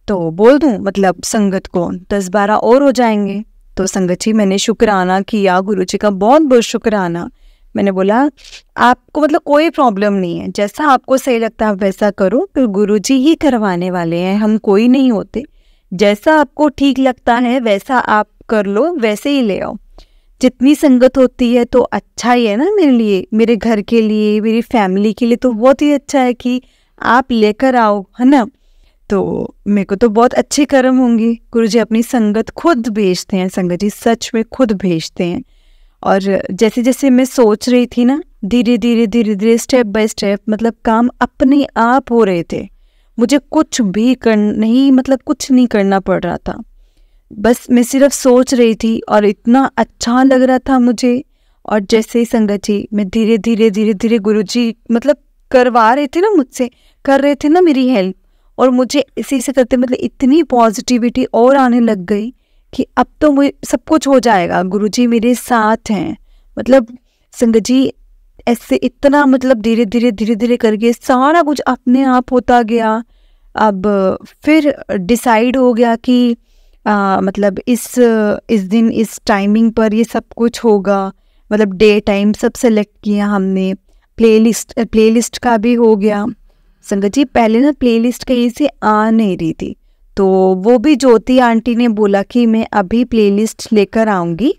तो बोल दूँ, मतलब संगत को 10-12 और हो जाएंगे। तो संगत जी मैंने शुक्राना किया, गुरुजी का बहुत बहुत शुक्राना। मैंने बोला आपको मतलब कोई प्रॉब्लम नहीं है, जैसा आपको सही लगता है आप वैसा करो, फिर गुरुजी ही करवाने वाले हैं, हम कोई नहीं होते। जैसा आपको ठीक लगता है वैसा आप कर लो, वैसे ही ले आओ। जितनी संगत होती है तो अच्छा ही है ना मेरे लिए, मेरे घर के लिए, मेरी फैमिली के लिए तो बहुत ही अच्छा है कि आप लेकर आओ, है ना। तो मेरे को तो बहुत अच्छे कर्म होंगे, गुरुजी अपनी संगत खुद भेजते हैं, संगत जी सच में खुद भेजते हैं। और जैसे जैसे मैं सोच रही थी ना, धीरे धीरे स्टेप बाय स्टेप मतलब काम अपने आप हो रहे थे। मुझे कुछ भी कुछ नहीं करना पड़ रहा था, बस मैं सिर्फ सोच रही थी और इतना अच्छा लग रहा था मुझे। और जैसे ही संगत जी मैं धीरे धीरे गुरुजी मतलब करवा रहे थे ना मुझसे, कर रहे थे ना मेरी हेल्प, और मुझे इसी से करते मतलब इतनी पॉजिटिविटी और आने लग गई कि अब तो मुझे सब कुछ हो जाएगा, गुरुजी मेरे साथ हैं। मतलब संगत जी ऐसे इतना मतलब धीरे धीरे धीरे धीरे करके सारा कुछ अपने आप होता गया। अब फिर डिसाइड हो गया कि मतलब इस दिन इस टाइमिंग पर ये सब कुछ होगा। मतलब डे टाइम सब सेलेक्ट किया हमने, प्लेलिस्ट का भी हो गया। संगत जी पहले ना प्लेलिस्ट कहीं से आ नहीं रही थी, तो वो भी ज्योति आंटी ने बोला कि मैं अभी प्लेलिस्ट लेकर आऊँगी,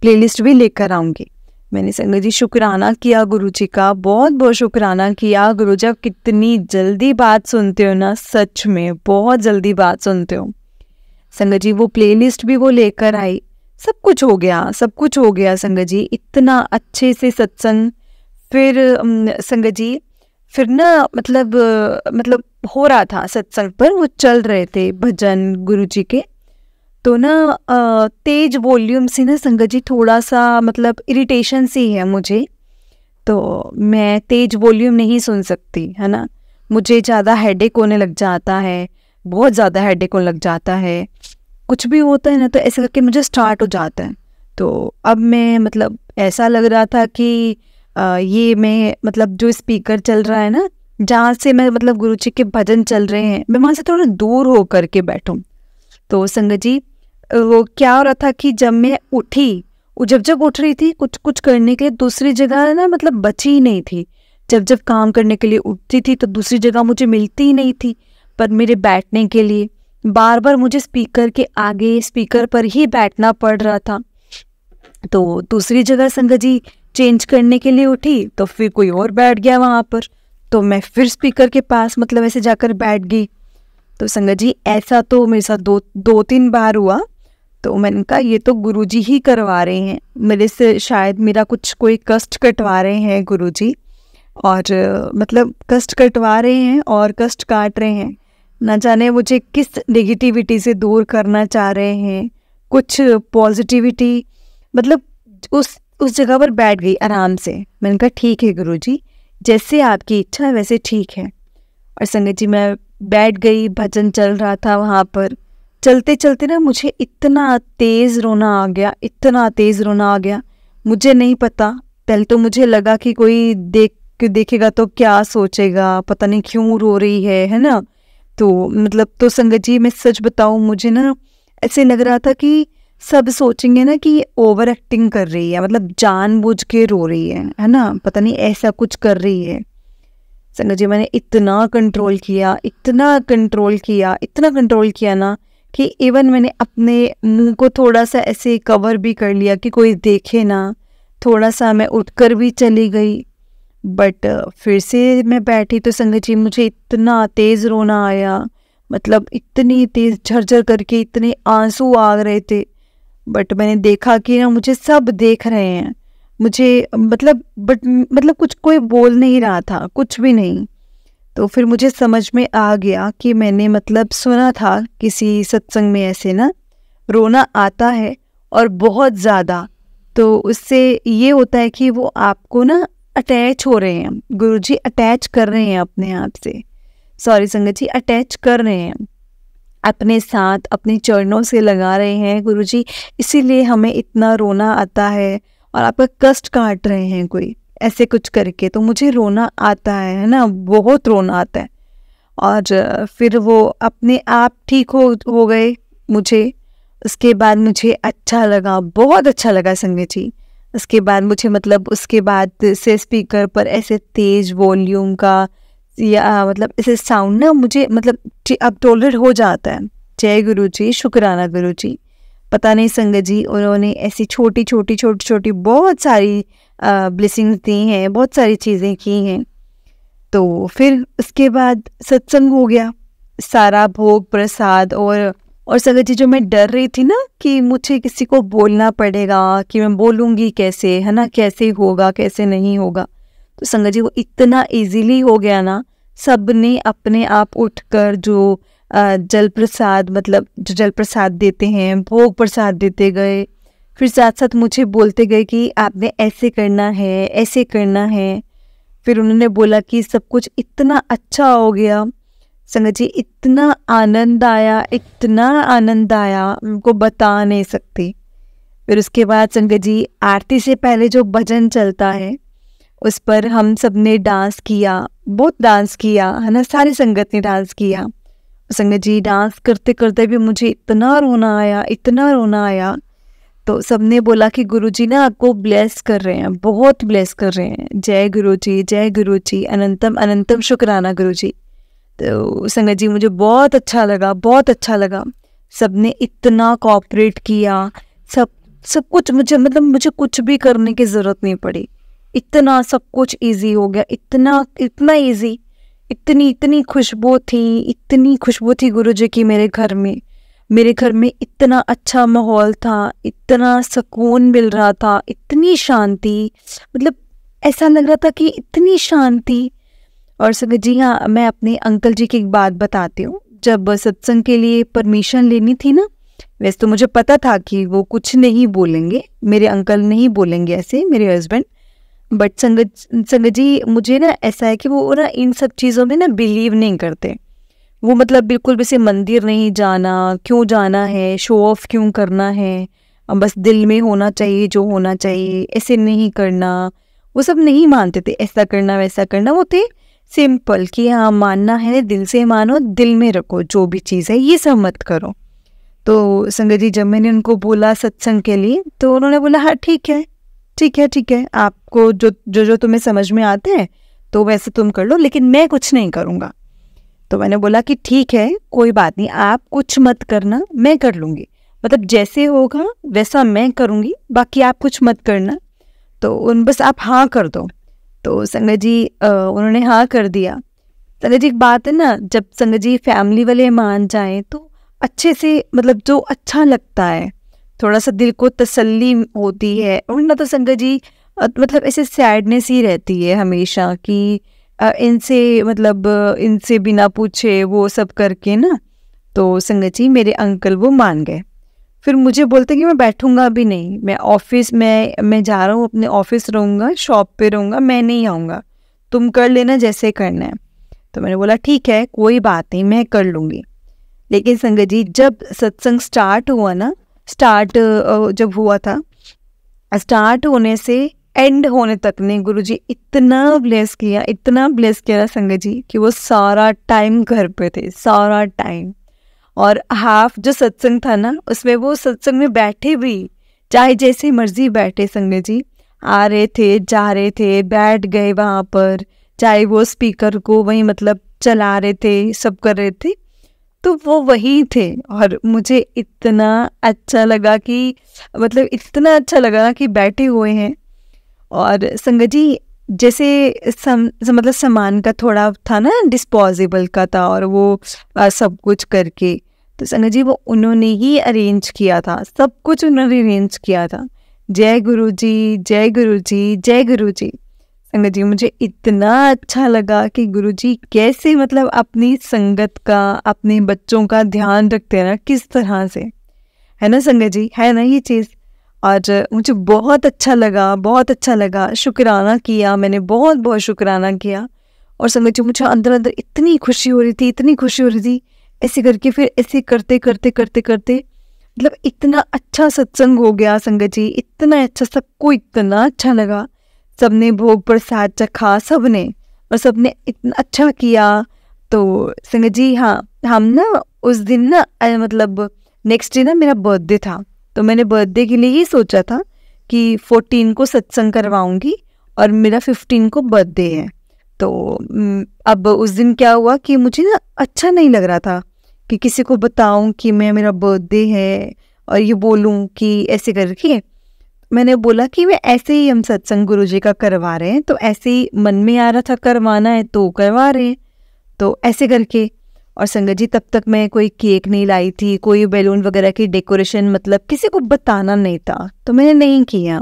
प्लेलिस्ट भी लेकर आऊँगी। मैंने संगत जी शुक्राना किया गुरुजी का, बहुत बहुत शुक्राना किया। गुरुजी आप कितनी जल्दी बात सुनते हो ना, सच में बहुत जल्दी बात सुनते हो। संगत जी वो प्लेलिस्ट भी वो लेकर आई, सब कुछ हो गया, सब कुछ हो गया संगत जी, इतना अच्छे से सत्संग। फिर संगत जी फिर ना मतलब हो रहा था सत्संग पर, वो चल रहे थे भजन गुरुजी के, तो ना तेज वॉल्यूम से ना संगत जी थोड़ा सा मतलब इरिटेशन सी है मुझे, तो मैं तेज वॉल्यूम नहीं सुन सकती है ना, मुझे ज़्यादा हेडेक होने लग जाता है, बहुत ज़्यादा हेडेक होने लग जाता है, कुछ भी होता है ना तो ऐसे करके मुझे स्टार्ट हो जाता है। तो अब मैं मतलब ऐसा लग रहा था कि ये मैं मतलब जो स्पीकर चल रहा है ना, जहाँ से मैं मतलब गुरुजी के भजन चल रहे हैं, मैं वहाँ से थोड़ा दूर हो करके बैठूं। तो संगत जी वो क्या हो रहा था कि जब मैं उठी, जब उठ रही थी कुछ करने के लिए, दूसरी जगह ना मतलब बची ही नहीं थी। जब काम करने के लिए उठती थी तो दूसरी जगह मुझे मिलती ही नहीं थी, पर मेरे बैठने के लिए बार बार मुझे स्पीकर के आगे, स्पीकर पर ही बैठना पड़ रहा था। तो दूसरी जगह संगत जी चेंज करने के लिए उठी तो फिर कोई और बैठ गया वहाँ पर, तो मैं फिर स्पीकर के पास मतलब ऐसे जाकर बैठ गई। तो संगत जी ऐसा तो मेरे साथ दो तीन बार हुआ। तो मैंने कहा ये तो गुरुजी ही करवा रहे हैं मेरे से, शायद मेरा कुछ कोई कष्ट कटवा रहे हैं गुरुजी, और मतलब कष्ट कटवा रहे हैं और कष्ट काट रहे हैं, ना जाने मुझे किस नेगेटिविटी से दूर करना चाह रहे हैं, कुछ पॉजिटिविटी। मतलब उस जगह पर बैठ गई आराम से। मैंने कहा ठीक है गुरुजी, जैसे आपकी इच्छा है वैसे ठीक है। और संगत जी मैं बैठ गई, भजन चल रहा था वहाँ पर, चलते चलते ना मुझे इतना तेज़ रोना आ गया, इतना तेज़ रोना आ गया, मुझे नहीं पता। पहले तो मुझे लगा कि कोई देखेगा तो क्या सोचेगा, पता नहीं क्यों रो रही है ना। तो मतलब तो संगत जी मैं सच बताऊँ, मुझे ना ऐसे लग रहा था कि सब सोचेंगे ना कि ओवर एक्टिंग कर रही है, मतलब जानबूझ के रो रही है ना, पता नहीं ऐसा कुछ कर रही है। संगत जी मैंने इतना कंट्रोल किया, इतना कंट्रोल किया, इतना कंट्रोल किया ना कि इवन मैंने अपने मुंह को थोड़ा सा ऐसे कवर भी कर लिया कि कोई देखे ना, थोड़ा सा मैं उठकर भी चली गई। बट फिर से मैं बैठी तो संगत जी मुझे इतना तेज़ रोना आया, मतलब इतनी तेज़ झरझर करके इतने आंसू आ रहे थे। बट मैंने देखा कि ना मुझे सब देख रहे हैं, मुझे मतलब कुछ कोई बोल नहीं रहा था, कुछ भी नहीं। तो फिर मुझे समझ में आ गया कि मैंने मतलब सुना था किसी सत्संग में ऐसे ना रोना आता है और बहुत ज़्यादा, तो उससे ये होता है कि वो आपको ना अटैच हो रहे हैं, गुरुजी अटैच कर रहे हैं अपने आप से, सॉरी संगत जी अटैच कर रहे हैं अपने साथ, अपने चरणों से लगा रहे हैं गुरुजी, इसीलिए हमें इतना रोना आता है और आपका कष्ट काट रहे हैं कोई ऐसे कुछ करके। तो मुझे रोना आता है ना, बहुत रोना आता है। और फिर वो अपने आप ठीक हो गए मुझे। उसके बाद मुझे अच्छा लगा, बहुत अच्छा लगा संगत जी। उसके बाद मुझे मतलब उसके बाद से स्पीकर पर ऐसे तेज वॉल्यूम का या मतलब ऐसे साउंड ना मुझे मतलब अब टॉलरेट हो जाता है। जय गुरु जी, शुक्राना गुरु जी। पता नहीं संगत जी उन्होंने ऐसी छोटी छोटी बहुत सारी ब्लेसिंग्स दी हैं, बहुत सारी चीज़ें की हैं। तो फिर उसके बाद सत्संग हो गया, सारा भोग प्रसाद। और संगत जी जो मैं डर रही थी ना कि मुझे किसी को बोलना पड़ेगा, कि मैं बोलूँगी कैसे, है ना, कैसे होगा कैसे नहीं होगा, तो संगत जी वो इतना इजीली हो गया ना। सब ने अपने आप उठकर जो जल प्रसाद मतलब जो जल प्रसाद देते हैं, भोग प्रसाद देते गए, फिर साथ साथ मुझे बोलते गए कि आपने ऐसे करना है, ऐसे करना है। फिर उन्होंने बोला कि सब कुछ इतना अच्छा हो गया संगत जी, इतना आनंद आया, इतना आनंद आया, उनको बता नहीं सकती। फिर उसके बाद संगत जी आरती से पहले जो भजन चलता है उस पर हम सब ने डांस किया, बहुत डांस किया है ना, सारी संगत ने डांस किया। संगत जी डांस करते करते भी मुझे इतना रोना आया, इतना रोना आया। तो सबने बोला कि गुरुजी ना आपको ब्लेस कर रहे हैं, बहुत ब्लेस कर रहे हैं, जय गुरुजी, जय गुरुजी, अनंतम अनंतम शुक्राना गुरुजी। तो संगत जी मुझे बहुत अच्छा लगा, बहुत अच्छा लगा। सबने इतना कोऑपरेट किया, सब कुछ मुझे कुछ भी करने की ज़रूरत नहीं पड़ी, इतना सब कुछ इजी हो गया, इतना इतना इजी, इतनी खुशबू थी, इतनी खुशबू थी गुरुजी की मेरे घर में इतना अच्छा माहौल था, इतना सुकून मिल रहा था, इतनी शांति, मतलब ऐसा लग रहा था कि इतनी शांति। और संगत जी हाँ, मैं अपने अंकल जी की एक बात बताती हूँ। जब सत्संग के लिए परमिशन लेनी थी ना, वैसे तो मुझे पता था कि वो कुछ नहीं बोलेंगे, मेरे अंकल नहीं बोलेंगे ऐसे, मेरे हस्बैंड, बट संगत जी मुझे ना ऐसा है कि वो ना इन सब चीज़ों में ना बिलीव नहीं करते। वो मतलब बिल्कुल भी से मंदिर नहीं जाना, क्यों जाना है, शो ऑफ क्यों करना है, बस दिल में होना चाहिए जो होना चाहिए, ऐसे नहीं करना, वो सब नहीं मानते थे, ऐसा करना वैसा करना। वो थे सिंपल कि हाँ मानना है दिल से मानो, दिल में रखो जो भी चीज़ है, ये सब मत करो। तो संगत जी जब मैंने उनको बोला सत्संग के लिए, तो उन्होंने बोला हाँ ठीक है ठीक है ठीक है, आपको जो जो जो तुम्हें समझ में आते हैं तो वैसे तुम कर लो, लेकिन मैं कुछ नहीं करूँगा। तो मैंने बोला कि ठीक है कोई बात नहीं, आप कुछ मत करना, मैं कर लूँगी, मतलब जैसे होगा वैसा मैं करूँगी, बाकी आप कुछ मत करना, तो बस आप हाँ कर दो। तो संगत जी उन्होंने हाँ कर दिया। संगत जी एक बात है ना, जब संगत जी फैमिली वाले मान जाएं तो अच्छे से, मतलब जो अच्छा लगता है, थोड़ा सा दिल को तसल्ली होती है। वरना तो संगत जी मतलब ऐसे सैडनेस ही रहती है हमेशा कि इनसे मतलब इनसे बिना पूछे वो सब करके ना। तो संगत जी मेरे अंकल वो मान गए। फिर मुझे बोलते कि मैं बैठूंगा भी नहीं, मैं ऑफिस में मैं जा रहा हूँ, अपने ऑफिस रहूँगा, शॉप पे रहूँगा, मैं नहीं आऊँगा, तुम कर लेना जैसे करना है। तो मैंने बोला ठीक है कोई बात नहीं, मैं कर लूँगी। लेकिन संगत जी जब सत्संग स्टार्ट हुआ ना, जब हुआ था, स्टार्ट होने से एंड होने तक ने गुरुजी इतना ब्लेस किया, इतना ब्लेस किया ना संगत जी, कि वो सारा टाइम घर पे थे, सारा टाइम। और हाफ जो सत्संग था ना, उसमें वो सत्संग में बैठे भी, चाहे जैसे मर्जी बैठे संगत जी, आ रहे थे जा रहे थे, बैठ गए वहाँ पर, चाहे वो स्पीकर को वहीं मतलब चला रहे थे, सब कर रहे थे, तो वो वही थे। और मुझे इतना अच्छा लगा कि मतलब इतना अच्छा लगा कि बैठे हुए हैं। और संगत जी जैसे मतलब सामान का थोड़ा था ना, डिस्पोजेबल का था, और वो सब कुछ करके, तो संगत जी वो उन्होंने ही अरेंज किया था, सब कुछ उन्होंने अरेंज किया था। जय गुरुजी, जय गुरुजी, जय गुरुजी। संगत जी मुझे इतना अच्छा लगा कि गुरुजी कैसे मतलब अपनी संगत का, अपने बच्चों का ध्यान रखते हैं ना, किस तरह से, है ना संगत जी, है ना ये चीज़। और मुझे बहुत अच्छा लगा, बहुत अच्छा लगा, शुक्राना किया मैंने, बहुत बहुत शुक्राना किया। और संगत जी मुझे अंदर अंदर इतनी खुशी हो रही थी, इतनी खुशी हो रही थी, ऐसे करके फिर ऐसे करते करते करते करते मतलब इतना अच्छा सत्संग हो गया संगत जी, इतना अच्छा, सबको इतना अच्छा लगा, सबने भोग प्रसाद चखा सबने, और सबने इतना अच्छा किया। तो संगत जी हाँ, हम ना उस दिन ना मतलब नेक्स्ट डे ना मेरा बर्थडे था, तो मैंने बर्थडे के लिए ही सोचा था कि 14 को सत्संग करवाऊंगी और मेरा 15 को बर्थडे है। तो अब उस दिन क्या हुआ कि मुझे ना अच्छा नहीं लग रहा था कि किसी को बताऊं कि मेरा बर्थडे है, और ये बोलूं कि ऐसे करके। मैंने बोला कि मैं ऐसे ही, हम सत्संग गुरुजी का करवा रहे हैं, तो ऐसे ही मन में आ रहा था करवाना है तो करवा रहे हैं, तो ऐसे करके। और संगत जी तब तक मैं कोई केक नहीं लाई थी, कोई बैलून वगैरह की डेकोरेशन मतलब किसी को बताना नहीं था, तो मैंने नहीं किया।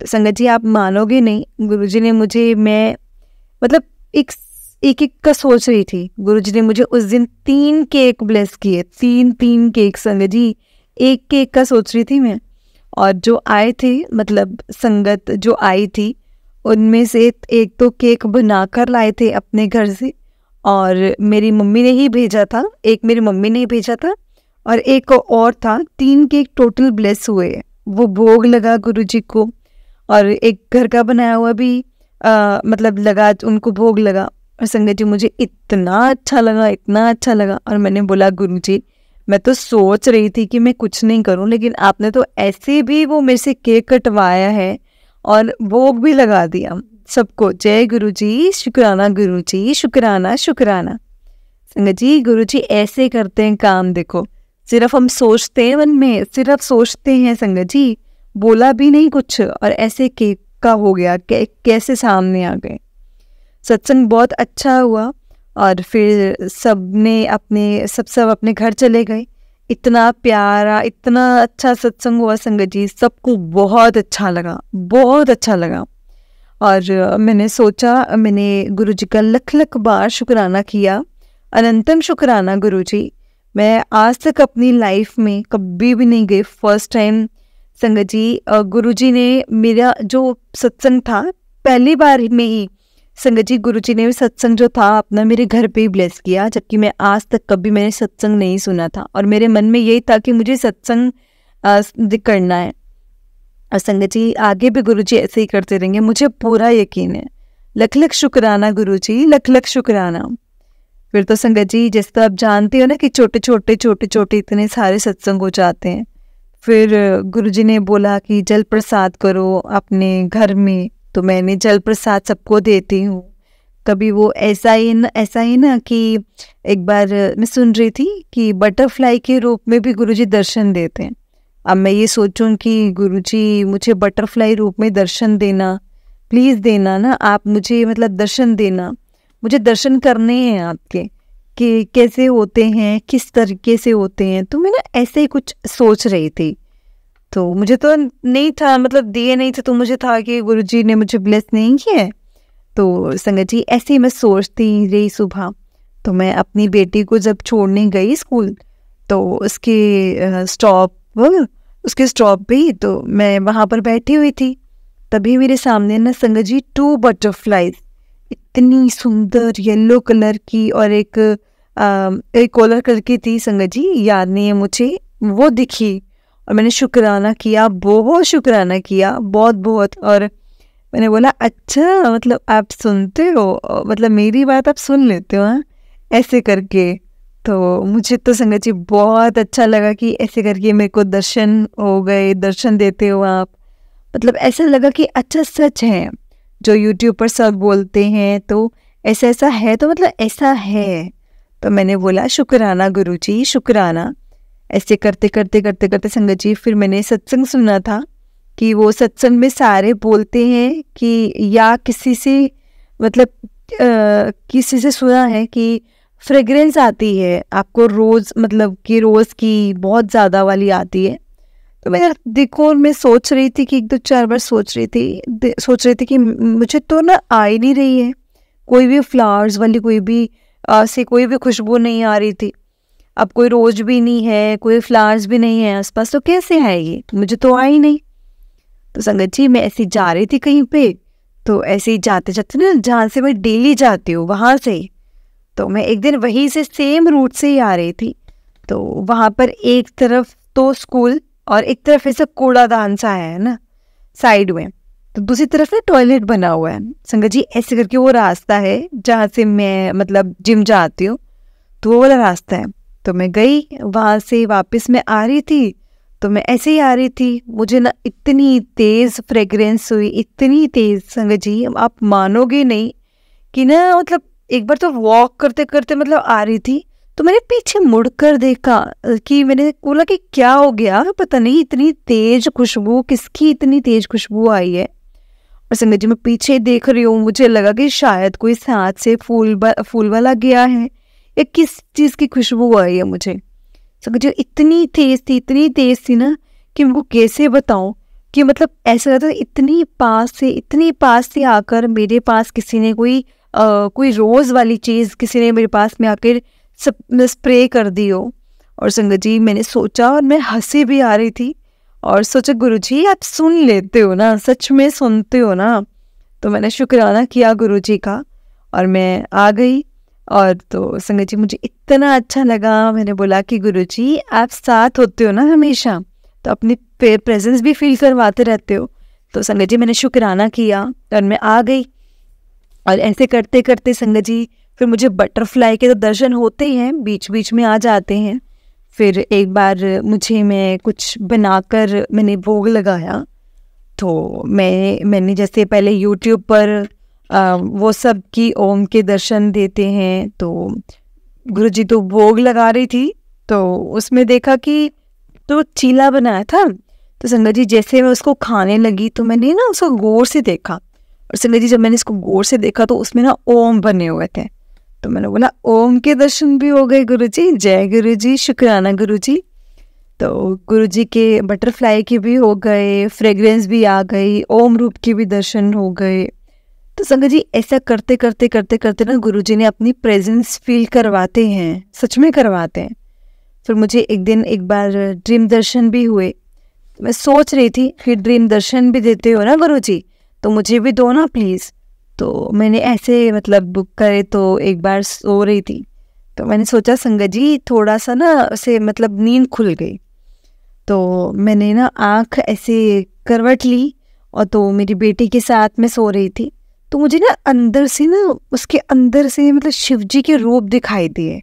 तो संगत जी आप मानोगे नहीं, गुरुजी ने मुझे, मैं मतलब एक एक का सोच रही थी, गुरुजी ने मुझे उस दिन 3 केक ब्लेस किए, 3 केक संगत जी, एक केक का सोच रही थी मैं। और जो आए थे मतलब संगत जो आई थी, उनमें से एक तो केक बनाकर लाए थे अपने घर से, और मेरी मम्मी ने ही भेजा था, एक मेरी मम्मी ने ही भेजा था और एक और था। 3 केक टोटल ब्लेस हुए, वो भोग लगा गुरुजी को, और एक घर का बनाया हुआ भी मतलब लगा, उनको भोग लगा। और संगत जी मुझे इतना अच्छा लगा, इतना अच्छा लगा। और मैंने बोला गुरुजी, मैं तो सोच रही थी कि मैं कुछ नहीं करूं, लेकिन आपने तो ऐसे भी वो मेरे से केक कटवाया है और भोग भी लगा दिया सबको। जय गुरुजी, शुक्राना गुरुजी, शुक्राना शुक्राना। संगत जी गुरुजी ऐसे करते हैं काम, देखो सिर्फ हम सोचते हैं मन में, सिर्फ सोचते हैं संगत जी, बोला भी नहीं कुछ, और ऐसे केक का हो गया, कैसे सामने आ गए। सत्संग बहुत अच्छा हुआ, और फिर सब अपने घर चले गए। इतना प्यारा, इतना अच्छा सत्संग हुआ संगत जी, सबको बहुत अच्छा लगा, बहुत अच्छा लगा। और मैंने सोचा, मैंने गुरुजी का लख लख बार शुक्राना किया, अनंतम शुक्राना गुरुजी। मैं आज तक अपनी लाइफ में कभी भी नहीं गई, फर्स्ट टाइम संगत जी गुरुजी ने मेरा जो सत्संग था, पहली बार में ही संगत जी गुरुजी ने सत्संग जो था अपना मेरे घर पे ही ब्लेस किया, जबकि मैं आज तक कभी मैंने सत्संग नहीं सुना था। और मेरे मन में यही था कि मुझे सत्संग करना है, और संगत जी आगे भी गुरुजी ऐसे ही करते रहेंगे, मुझे पूरा यकीन है। लख लख शुक्राना गुरुजी, लख लख शुक्राना। फिर तो संगत जी जैसे तो आप जानते हो ना कि छोटे छोटे इतने सारे सत्संग हो जाते हैं। फिर गुरुजी ने बोला कि जल प्रसाद करो अपने घर में, तो मैंने जल प्रसाद सबको देती हूँ। कभी वो ऐसा ही ना कि एक बार मैं सुन रही थी कि बटरफ्लाई के रूप में भी गुरुजी दर्शन देते हैं। अब मैं ये सोचूं कि गुरुजी मुझे बटरफ्लाई रूप में दर्शन देना, प्लीज़ देना ना आप मुझे, मतलब दर्शन देना, मुझे दर्शन करने हैं आपके, कि कैसे होते हैं, किस तरीके से होते हैं। तो मैं ना ऐसे ही कुछ सोच रही थी, तो मुझे तो नहीं था, मतलब दिए नहीं थे, तो मुझे था कि गुरुजी ने मुझे ब्लेस नहीं किया है। तो संगत जी ऐसे ही मैं सोचती रही सुबह। तो मैं अपनी बेटी को जब छोड़ने गई स्कूल, तो उसके स्टॉप पे ही तो मैं वहाँ पर बैठी हुई थी, तभी मेरे सामने ना संगत जी 2 बटरफ्लाइज, इतनी सुंदर येलो कलर की, और एक कॉलर कलर की थी संगत जी, याद नहीं है मुझे, वो दिखी। और मैंने शुक्राना किया, बहुत शुक्राना किया, बहुत बहुत। और मैंने बोला अच्छा, मतलब आप सुनते हो, मतलब मेरी बात आप सुन लेते हो, हाँ, ऐसे करके। तो मुझे तो संगत जी बहुत अच्छा लगा कि ऐसे करके मेरे को दर्शन हो गए, दर्शन देते हो आप। मतलब ऐसा लगा कि अच्छा सच है जो यूट्यूब पर सब बोलते हैं, तो ऐसा ऐसा है, तो मतलब ऐसा है। तो मैंने बोला शुक्राना गुरुजी, शुक्राना। ऐसे करते करते संगत जी फिर मैंने सत्संग सुना था कि वो सत्संग में सारे बोलते हैं कि, या किसी से मतलब किसी से सुना है कि फ्रेग्रेंस आती है आपको रोज़, मतलब कि रोज़ की बहुत ज़्यादा वाली आती है। तो मैं देखो, मैं सोच रही थी कि 1-2-4 बार सोच रही थी कि मुझे तो ना आ ही नहीं रही है, कोई भी फ्लावर्स वाली कोई भी खुशबू नहीं आ रही थी। अब कोई रोज भी नहीं है, कोई फ्लावर्स भी नहीं है आसपास, तो कैसे आएगी, मुझे तो आ ही नहीं। तो संगत जी मैं ऐसी जा रही थी कहीं पे, तो ऐसे ही जाते जाते ना, जहाँ से मैं डेली जाती हूँ वहाँ से, तो मैं एक दिन वहीं से सेम रूट से ही आ रही थी। तो वहाँ पर एक तरफ तो स्कूल और एक तरफ ऐसा कूड़ादान सा है ना साइड में, तो दूसरी तरफ ना टॉयलेट बना हुआ है संगत जी। ऐसे करके वो रास्ता है जहाँ से मैं मतलब जिम जाती हूँ, तो वो वाला रास्ता है। तो मैं गई वहाँ से, वापस मैं आ रही थी, तो मैं ऐसे ही आ रही थी, मुझे ना इतनी तेज़ फ्रेग्रेंस हुई, इतनी तेज़ संगत जी, आप मानोगे नहीं कि ना, मतलब एक बार तो वॉक करते करते मतलब आ रही थी, तो मैंने पीछे मुड़कर देखा कि मैंने बोला कि क्या हो गया, पता नहीं इतनी तेज खुशबू, किसकी इतनी तेज खुशबू आई है। और संगत जी मैं पीछे देख रही हूँ, मुझे लगा कि शायद कोई हाथ से फूल वाला गया है, या किस चीज़ की खुशबू आई है मुझे। संगत जी इतनी तेज थी ना कि मेरे को कैसे बताऊँ, कि मतलब ऐसा लगता था इतनी पास से आकर मेरे पास किसी ने कोई रोज़ वाली चीज़ किसी ने मेरे पास में आकर सब स्प्रे कर दी हो। और संगत जी मैंने सोचा, और मैं हंसी भी आ रही थी, और सोचा गुरुजी आप सुन लेते हो ना, सच में सुनते हो ना। तो मैंने शुक्राना किया गुरुजी का और मैं आ गई। और तो संगत जी मुझे इतना अच्छा लगा, मैंने बोला कि गुरुजी आप साथ होते हो ना हमेशा, तो अपनी प्रेजेंस भी फील करवाते रहते हो। तो संगत जी मैंने शुक्राना किया और मैं आ गई। और ऐसे करते करते संगत जी फिर मुझे बटरफ्लाई के तो दर्शन होते ही हैं, बीच बीच में आ जाते हैं। फिर एक बार मैं कुछ बनाकर मैंने भोग लगाया। तो मैंने जैसे पहले यूट्यूब पर वो सब की ओम के दर्शन देते हैं, तो गुरुजी तो भोग लगा रही थी, तो उसमें देखा कि तो चीला बनाया था। तो संगत जी जैसे मैं उसको खाने लगी तो मैंने ना उसको गौर से देखा, और संगत जी जब मैंने इसको गौर से देखा तो उसमें ना ओम बने हुए थे। तो मैंने बोला ओम के दर्शन भी हो गए गुरुजी, जय गुरुजी, शुक्राना गुरुजी। तो गुरुजी के बटरफ्लाई के भी हो गए, फ्रेग्रेंस भी आ गई, ओम रूप के भी दर्शन हो गए। तो संगत जी ऐसा करते करते करते करते ना गुरुजी ने अपनी प्रेजेंस फील करवाते हैं, सच में करवाते हैं। फिर मुझे एक बार ड्रीम दर्शन भी हुए। मैं सोच रही थी कि ड्रीम दर्शन भी देते हो ना गुरुजी, तो मुझे भी दो ना प्लीज़। तो मैंने ऐसे मतलब बुक करे, तो एक बार सो रही थी तो मैंने सोचा संगत जी थोड़ा सा ना ऐसे मतलब नींद खुल गई, तो मैंने ना आँख ऐसे करवट ली और तो मेरी बेटी के साथ में सो रही थी। तो मुझे ना अंदर से ना उसके अंदर से मतलब शिव जी के रूप दिखाई दिए।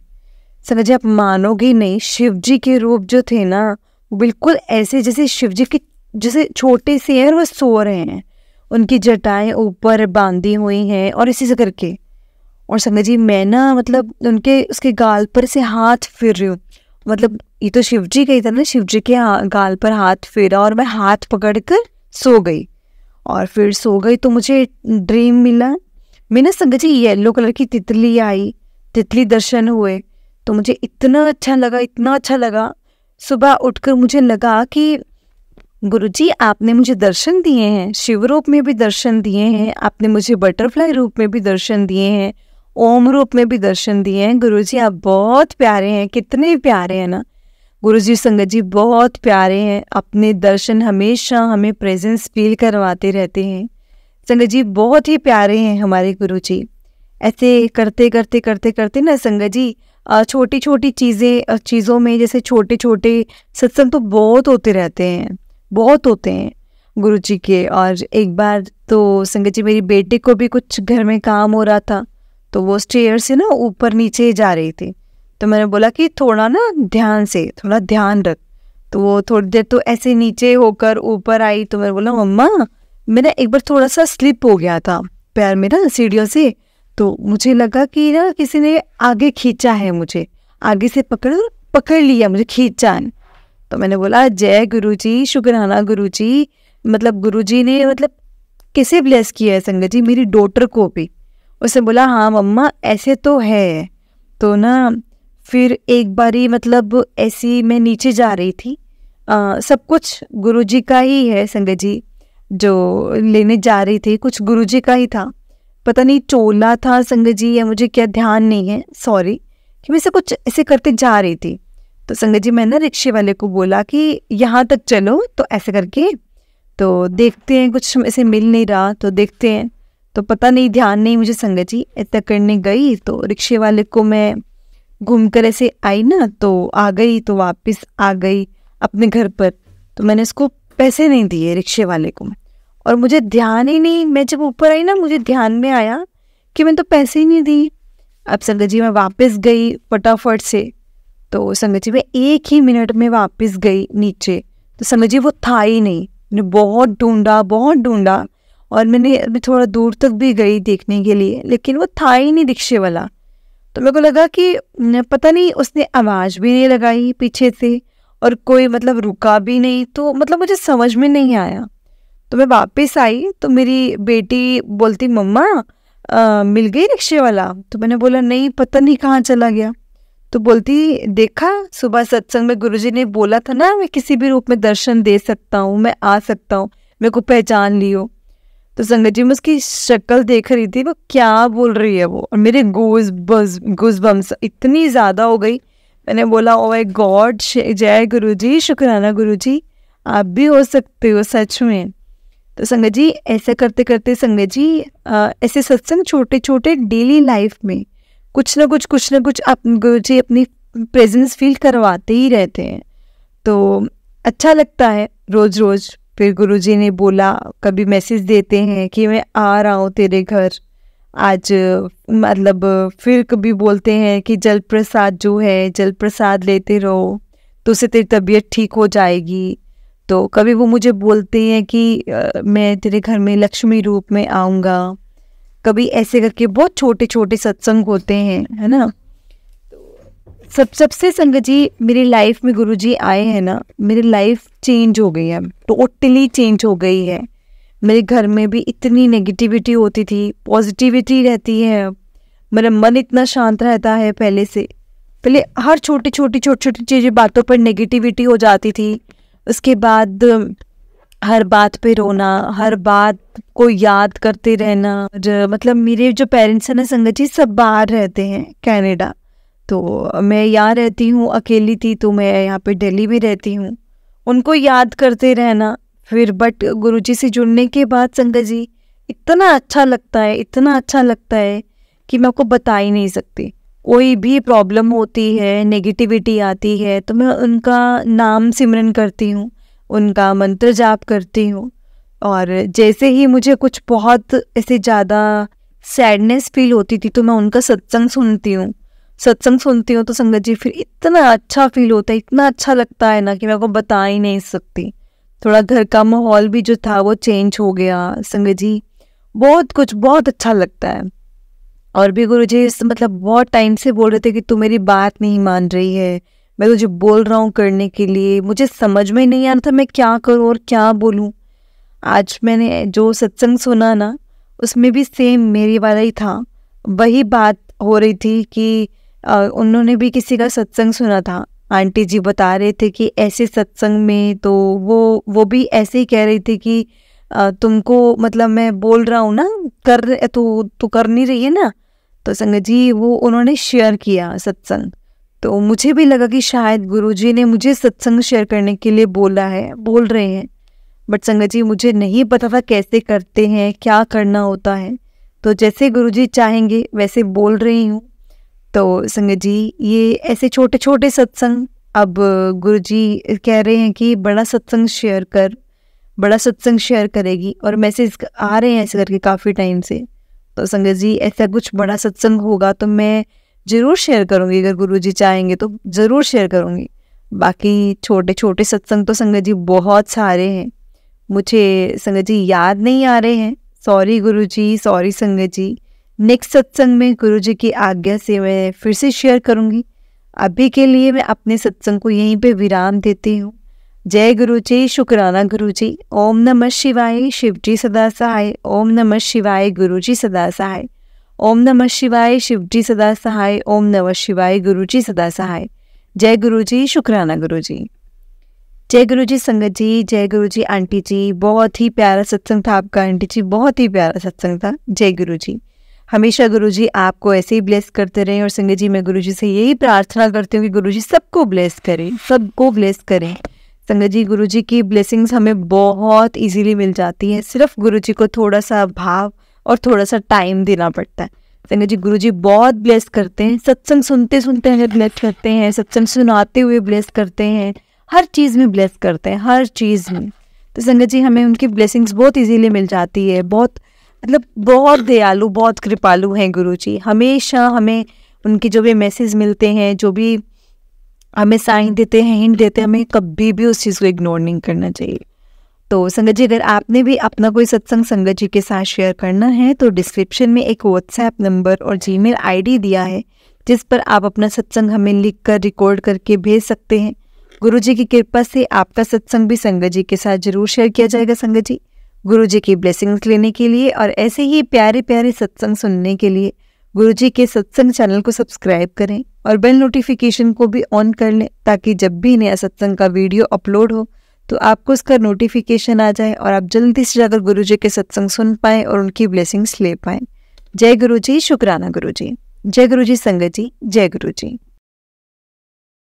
संगत जी आप मानोगे नहीं, शिव जी के रूप जो थे ना बिल्कुल ऐसे जैसे शिव जी के जैसे छोटे से हैं और वो सो रहे हैं, उनकी जटाएं ऊपर बांधी हुई हैं और इसी से करके। और संगत जी मैं ना मतलब उसके गाल पर से हाथ फिर रही हूँ, मतलब ये तो शिव जी का ही था ना, शिव जी के गाल पर हाथ फेरा और मैं हाथ पकड़कर सो गई। और फिर सो गई तो मुझे ड्रीम मिला, मैं ना संगत जी येलो कलर की तितली आई, तितली दर्शन हुए। तो मुझे इतना अच्छा लगा, इतना अच्छा लगा। सुबह उठकर मुझे लगा कि गुरुजी आपने मुझे दर्शन दिए हैं, शिव रूप में भी दर्शन दिए हैं, आपने मुझे बटरफ्लाई रूप में भी दर्शन दिए हैं, ओम रूप में भी दर्शन दिए हैं। गुरुजी आप बहुत प्यारे हैं, कितने प्यारे हैं ना गुरुजी। संगत जी बहुत प्यारे हैं, अपने दर्शन हमेशा हमें प्रेजेंस फील करवाते रहते हैं। संगत जी बहुत ही प्यारे हैं हमारे गुरुजी। ऐसे करते करते करते करते ना संगत जी छोटी छोटी चीज़ों में जैसे छोटे छोटे सत्संग तो बहुत होते रहते हैं, बहुत होते हैं गुरुजी के। और एक बार तो संगत जी मेरी बेटी को भी कुछ घर में काम हो रहा था, तो वो स्टेयर से ना ऊपर नीचे जा रही थी। तो मैंने बोला कि थोड़ा ना ध्यान से, थोड़ा ध्यान रख। तो वो थोड़ी देर तो ऐसे नीचे होकर ऊपर आई। तो मैंने बोला मम्मा मेरा एक बार थोड़ा सा स्लिप हो गया था पैर मेरा सीढ़ियों से, तो मुझे लगा कि ना किसी ने आगे खींचा है, मुझे आगे से पकड़ लिया, मुझे खींचा है। तो मैंने बोला जय गुरुजी, शुक्राना गुरुजी, मतलब गुरुजी ने मतलब कैसे ब्लेस किया है संगत जी मेरी डॉटर को भी। उसने बोला हाँ मम्मा ऐसे तो है। तो ना फिर एक बारी मतलब ऐसी मैं नीचे जा रही थी, सब कुछ गुरुजी का ही है संगत जी, जो लेने जा रही थी कुछ गुरुजी का ही था, पता नहीं चोला था संगत जी या मुझे क्या ध्यान नहीं है, सॉरी, कि मैं से कुछ ऐसे करते जा रही थी। तो संगत जी मैंने रिक्शे वाले को बोला कि यहाँ तक चलो, तो ऐसे करके तो देखते हैं, कुछ ऐसे मिल नहीं रहा तो देखते हैं। तो पता नहीं ध्यान नहीं मुझे संगत जी, ऐसा करने गई तो रिक्शे वाले को मैं घूमकर ऐसे आई ना, तो आ गई, तो वापस आ गई अपने घर पर। तो मैंने उसको पैसे नहीं दिए रिक्शे वाले को, और मुझे ध्यान ही नहीं, मैं जब ऊपर आई ना मुझे ध्यान में आया कि मैंने तो पैसे ही नहीं दिए। अब संगत जी मैं वापस गई फटाफट से, तो संगत जी मैं 1 ही मिनट में वापस गई नीचे। तो संगत जी वो था ही नहीं, मैंने बहुत ढूंढा और मैं थोड़ा दूर तक भी गई देखने के लिए, लेकिन वो था ही नहीं रिक्शे वाला। तो मेरे को लगा कि पता नहीं उसने आवाज़ भी नहीं लगाई पीछे से और कोई मतलब रुका भी नहीं, तो मतलब मुझे समझ में नहीं आया। तो मैं वापस आई तो मेरी बेटी बोलती मम्मा मिल गई रिक्शे वाला। तो मैंने बोला नहीं, पता नहीं कहाँ चला गया। तो बोलती देखा सुबह सत्संग में गुरुजी ने बोला था ना मैं किसी भी रूप में दर्शन दे सकता हूँ, मैं आ सकता हूँ, मेरे को पहचान लियो। तो संगत जी मैं उसकी शक्ल देख रही थी वो क्या बोल रही है वो, और मेरे गूज बम्स इतनी ज़्यादा हो गई। मैंने बोला ओ माय गॉड, जय गुरुजी, शुक्राना गुरुजी, आप भी हो सकते हो सच में। तो संगत जी ऐसा करते करते संगत जी ऐसे सत्संग छोटे छोटे डेली लाइफ में कुछ ना कुछ आप गुरु जी अपनी प्रेजेंस फील करवाते ही रहते हैं। तो अच्छा लगता है रोज़ रोज़। फिर गुरुजी ने बोला, कभी मैसेज देते हैं कि मैं आ रहा हूँ तेरे घर आज, मतलब फिर कभी बोलते हैं कि जल प्रसाद जो है जल प्रसाद लेते रहो तो उससे तेरी तबीयत ठीक हो जाएगी। तो कभी वो मुझे बोलते हैं कि मैं तेरे घर में लक्ष्मी रूप में आऊँगा। कभी ऐसे करके बहुत छोटे छोटे सत्संग होते हैं, है ना। सबसे संगत जी मेरी लाइफ में गुरुजी आए हैं ना, मेरी लाइफ चेंज हो गई है, टोटली चेंज हो गई है। मेरे घर में भी इतनी नेगेटिविटी होती थी, पॉजिटिविटी रहती है, मेरा मन इतना शांत रहता है पहले से। पहले हर छोटी छोटी चीज़ें बातों पर नेगेटिविटी हो जाती थी, उसके बाद हर बात पे रोना, हर बात को याद करते रहना। मतलब मेरे जो पेरेंट्स हैं ना संगत जी सब बाहर रहते हैं कनाडा, तो मैं यहाँ रहती हूँ, अकेली थी तो मैं यहाँ पे दिल्ली में रहती हूँ। उनको याद करते रहना। फिर बट गुरुजी से जुड़ने के बाद संगत जी इतना अच्छा लगता है, इतना अच्छा लगता है कि मैं आपको बता ही नहीं सकती। कोई भी प्रॉब्लम होती है, नेगेटिविटी आती है तो मैं उनका नाम सिमरन करती हूँ, उनका मंत्र जाप करती हूँ। और जैसे ही मुझे कुछ बहुत ऐसे ज़्यादा सैडनेस फील होती थी तो मैं उनका सत्संग सुनती हूँ तो संगत जी फिर इतना अच्छा फील होता है, इतना अच्छा लगता है ना कि मैं आपको बता ही नहीं सकती। थोड़ा घर का माहौल भी जो था वो चेंज हो गया संगत जी, बहुत कुछ बहुत अच्छा लगता है। और भी गुरुजी मतलब बहुत टाइम से बोल रहे थे कि तू मेरी बात नहीं मान रही है, मैं तुझे बोल रहा हूँ करने के लिए, मुझे समझ में नहीं आ रहा था मैं क्या करूँ और क्या बोलूँ। आज मैंने जो सत्संग सुना ना उसमें भी सेम मेरी वाला ही था, वही बात हो रही थी कि उन्होंने भी किसी का सत्संग सुना था। आंटी जी बता रहे थे कि ऐसे सत्संग में तो वो भी ऐसे ही कह रही थी कि तुमको मतलब मैं बोल रहा हूँ ना कर तो कर नहीं रही है ना। तो संगत जी वो उन्होंने शेयर किया सत्संग, तो मुझे भी लगा कि शायद गुरुजी ने मुझे सत्संग शेयर करने के लिए बोल रहे हैं। बट संगत जी मुझे नहीं पता था कैसे करते हैं, क्या करना होता है। तो जैसे गुरुजी चाहेंगे वैसे बोल रही हूँ। तो संगत जी ये ऐसे छोटे छोटे सत्संग, अब गुरुजी कह रहे हैं कि बड़ा सत्संग शेयर करेगी, और मैसेज आ रहे हैं ऐसे करके काफ़ी टाइम से। तो संगत जी ऐसा कुछ बड़ा सत्संग होगा तो मैं ज़रूर शेयर करूँगी, अगर गुरुजी चाहेंगे तो ज़रूर शेयर करूँगी। बाकी छोटे छोटे सत्संग तो संगत जी बहुत सारे हैं, मुझे संगत जी याद नहीं आ रहे हैं। सॉरी गुरुजी, सॉरी संगत जी। नेक्स्ट सत्संग में गुरुजी की आज्ञा से मैं फिर से शेयर करूँगी। अभी के लिए मैं अपने सत्संग को यहीं पे विराम देती हूँ। जय गुरुजी, शुक्राना गुरुजी। ओम नमः शिवाय, शिवजी सदा सहाय। ओम नमः शिवाय, गुरुजी सदा सहाय। ओम नमः शिवाय, शिवजी सदा सहाय। ओम नमः शिवाय, गुरुजी सदा सहाय। जय गुरुजी, शुक्राना गुरुजी। जय गुरुजी संगत जी, जय गुरुजी आंटी जी। बहुत ही प्यारा सत्संग था आपका आंटी जी, बहुत ही प्यारा सत्संग था। जय गुरुजी। हमेशा गुरुजी आपको ऐसे ही ब्लेस करते रहें। और संगत जी मैं गुरुजी से यही प्रार्थना करती हूँ कि गुरुजी सबको ब्लेस करें, सबको ब्लेस करें। संगत जी गुरुजी की ब्लेसिंग्स हमें बहुत इजीली मिल जाती है, सिर्फ गुरुजी को थोड़ा सा भाव और थोड़ा सा टाइम देना पड़ता है। संगत जी गुरुजी बहुत ब्लेस करते हैं, सत्संग सुनते सुनते हमें ब्लेस करते हैं, सत्संग सुनाते हुए ब्लेस करते हैं, हर चीज़ में ब्लेस करते हैं, हर चीज़ में। तो संगत जी हमें उनकी ब्लेसिंग्स बहुत इजीली मिल जाती है। बहुत मतलब बहुत दयालु, बहुत कृपालु हैं गुरुजी। हमेशा हमें उनके जो भी मैसेज मिलते हैं, जो भी हमें साइन देते हैं, हिंट देते हैं, हमें कभी भी उस चीज़ को इग्नोर नहीं करना चाहिए। तो संगत जी अगर आपने भी अपना कोई सत्संग संगत जी के साथ शेयर करना है तो डिस्क्रिप्शन में एक व्हाट्सएप नंबर और जीमेल आईडी दिया है, जिस पर आप अपना सत्संग हमें लिख कर रिकॉर्ड करके भेज सकते हैं। गुरुजी की कृपा से आपका सत्संग भी संगत जी के साथ जरूर शेयर किया जाएगा। संगत जी गुरुजी की ब्लेसिंग्स लेने के लिए और ऐसे ही प्यारे प्यारे सत्संग सुनने के लिए गुरुजी के सत्संग चैनल को सब्सक्राइब करें और बेल नोटिफिकेशन को भी ऑन कर लें, ताकि जब भी नया सत्संग का वीडियो अपलोड हो तो आपको उसका नोटिफिकेशन आ जाए और आप जल्दी से जाकर गुरुजी के सत्संग सुन पाएँ और उनकी ब्लेसिंग्स ले पाएँ। जय गुरुजी, शुक्राना गुरुजी। जय गुरुजी संगत जी, जय गुरुजी।